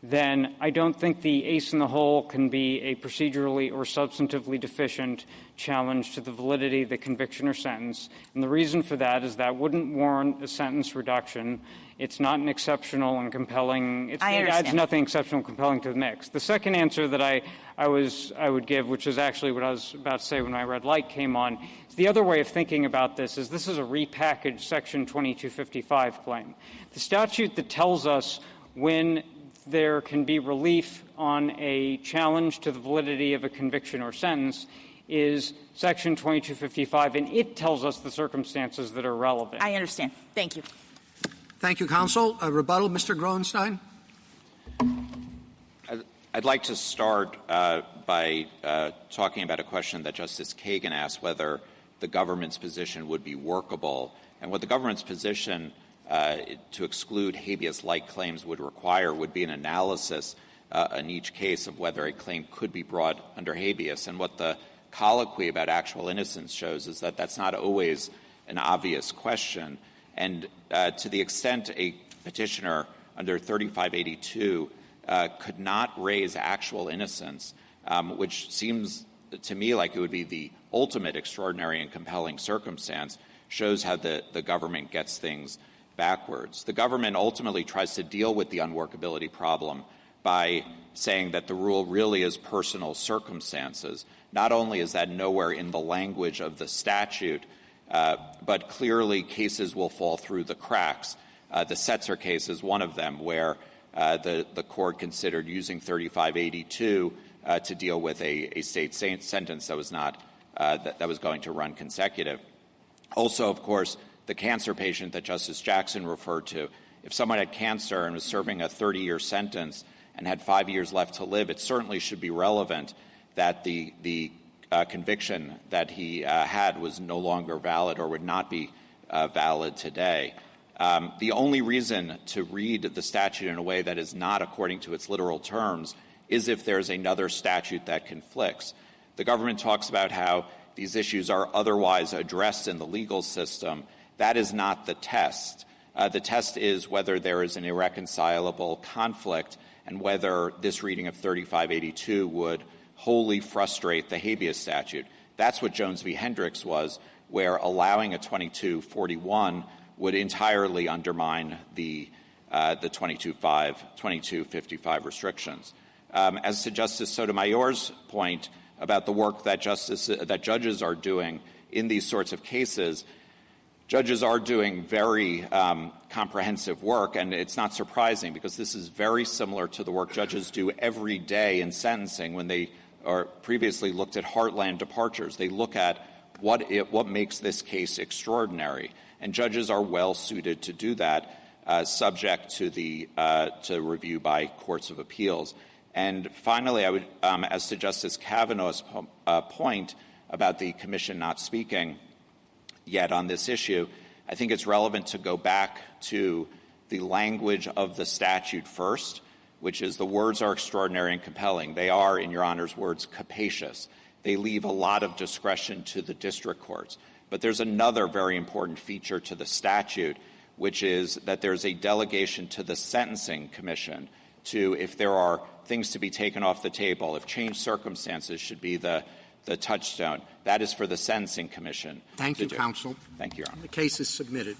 Speaker 12: then I don't think the ace in the hole can be a procedurally or substantively deficient challenge to the validity of the conviction or sentence. And the reason for that is that wouldn't warrant a sentence reduction. It's not an exceptional and compelling. It adds nothing exceptional and compelling to the mix. The second answer that I would give, which is actually what I was about to say when my red light came on, is the other way of thinking about this is a repackaged Section 2255 claim. The statute that tells us when there can be relief on a challenge to the validity of a conviction or sentence is Section 2255, and it tells us the circumstances that are relevant.
Speaker 7: I understand. Thank you.
Speaker 2: Thank you, counsel. A rebuttal, Mr. Gruenstein.
Speaker 3: I'd like to start by talking about a question that Justice Kagan asked, whether the government's position would be workable. And what the government's position to exclude habeas-like claims would require would be an analysis in each case of whether a claim could be brought under habeas. And what the colloquy about actual innocence shows is that that's not always an obvious question. And to the extent a petitioner under 3582 could not raise actual innocence, which seems to me like it would be the ultimate extraordinary and compelling circumstance, shows how the government gets things backwards. The government ultimately tries to deal with the unworkability problem by saying that the rule really is personal circumstances. Not only is that nowhere in the language of the statute, but clearly cases will fall through the cracks. The Setzer case is one of them, where the court considered using 3582 to deal with a state sentence that was not that was going to run consecutive. Also, of course, the cancer patient that Justice Jackson referred to. If someone had cancer and was serving a 30-year sentence and had 5 years left to live, it certainly should be relevant that the conviction that he had was no longer valid or would not be valid today. The only reason to read the statute in a way that is not according to its literal terms is if there's another statute that conflicts. The government talks about how these issues are otherwise addressed in the legal system. That is not the test. The test is whether there is an irreconcilable conflict and whether this reading of 3582 would wholly frustrate the habeas statute. That's what Jones v. Hendricks was, where allowing a 2241 would entirely undermine the 2255 restrictions. As to Justice Sotomayor's point about the work that judges are doing in these sorts of cases, judges are doing very comprehensive work, and it's not surprising because this is very similar to the work judges do every day in sentencing when they previously looked at heartland departures. They look at what makes this case extraordinary, and judges are well suited to do that, subject to to review by courts of appeals. And finally, I would, as to Justice Kavanaugh's point about the Commission not speaking yet on this issue, I think it's relevant to go back to the language of the statute first, which is the words are extraordinary and compelling. They are, in Your Honor's words, capacious. They leave a lot of discretion to the district courts. But there's another very important feature to the statute, which is that there's a delegation to the Sentencing Commission to, if there are things to be taken off the table, if changed circumstances should be the touchstone. That is for the Sentencing Commission.
Speaker 2: Thank you, counsel.
Speaker 3: Thank you, Your Honor.
Speaker 2: The case is submitted.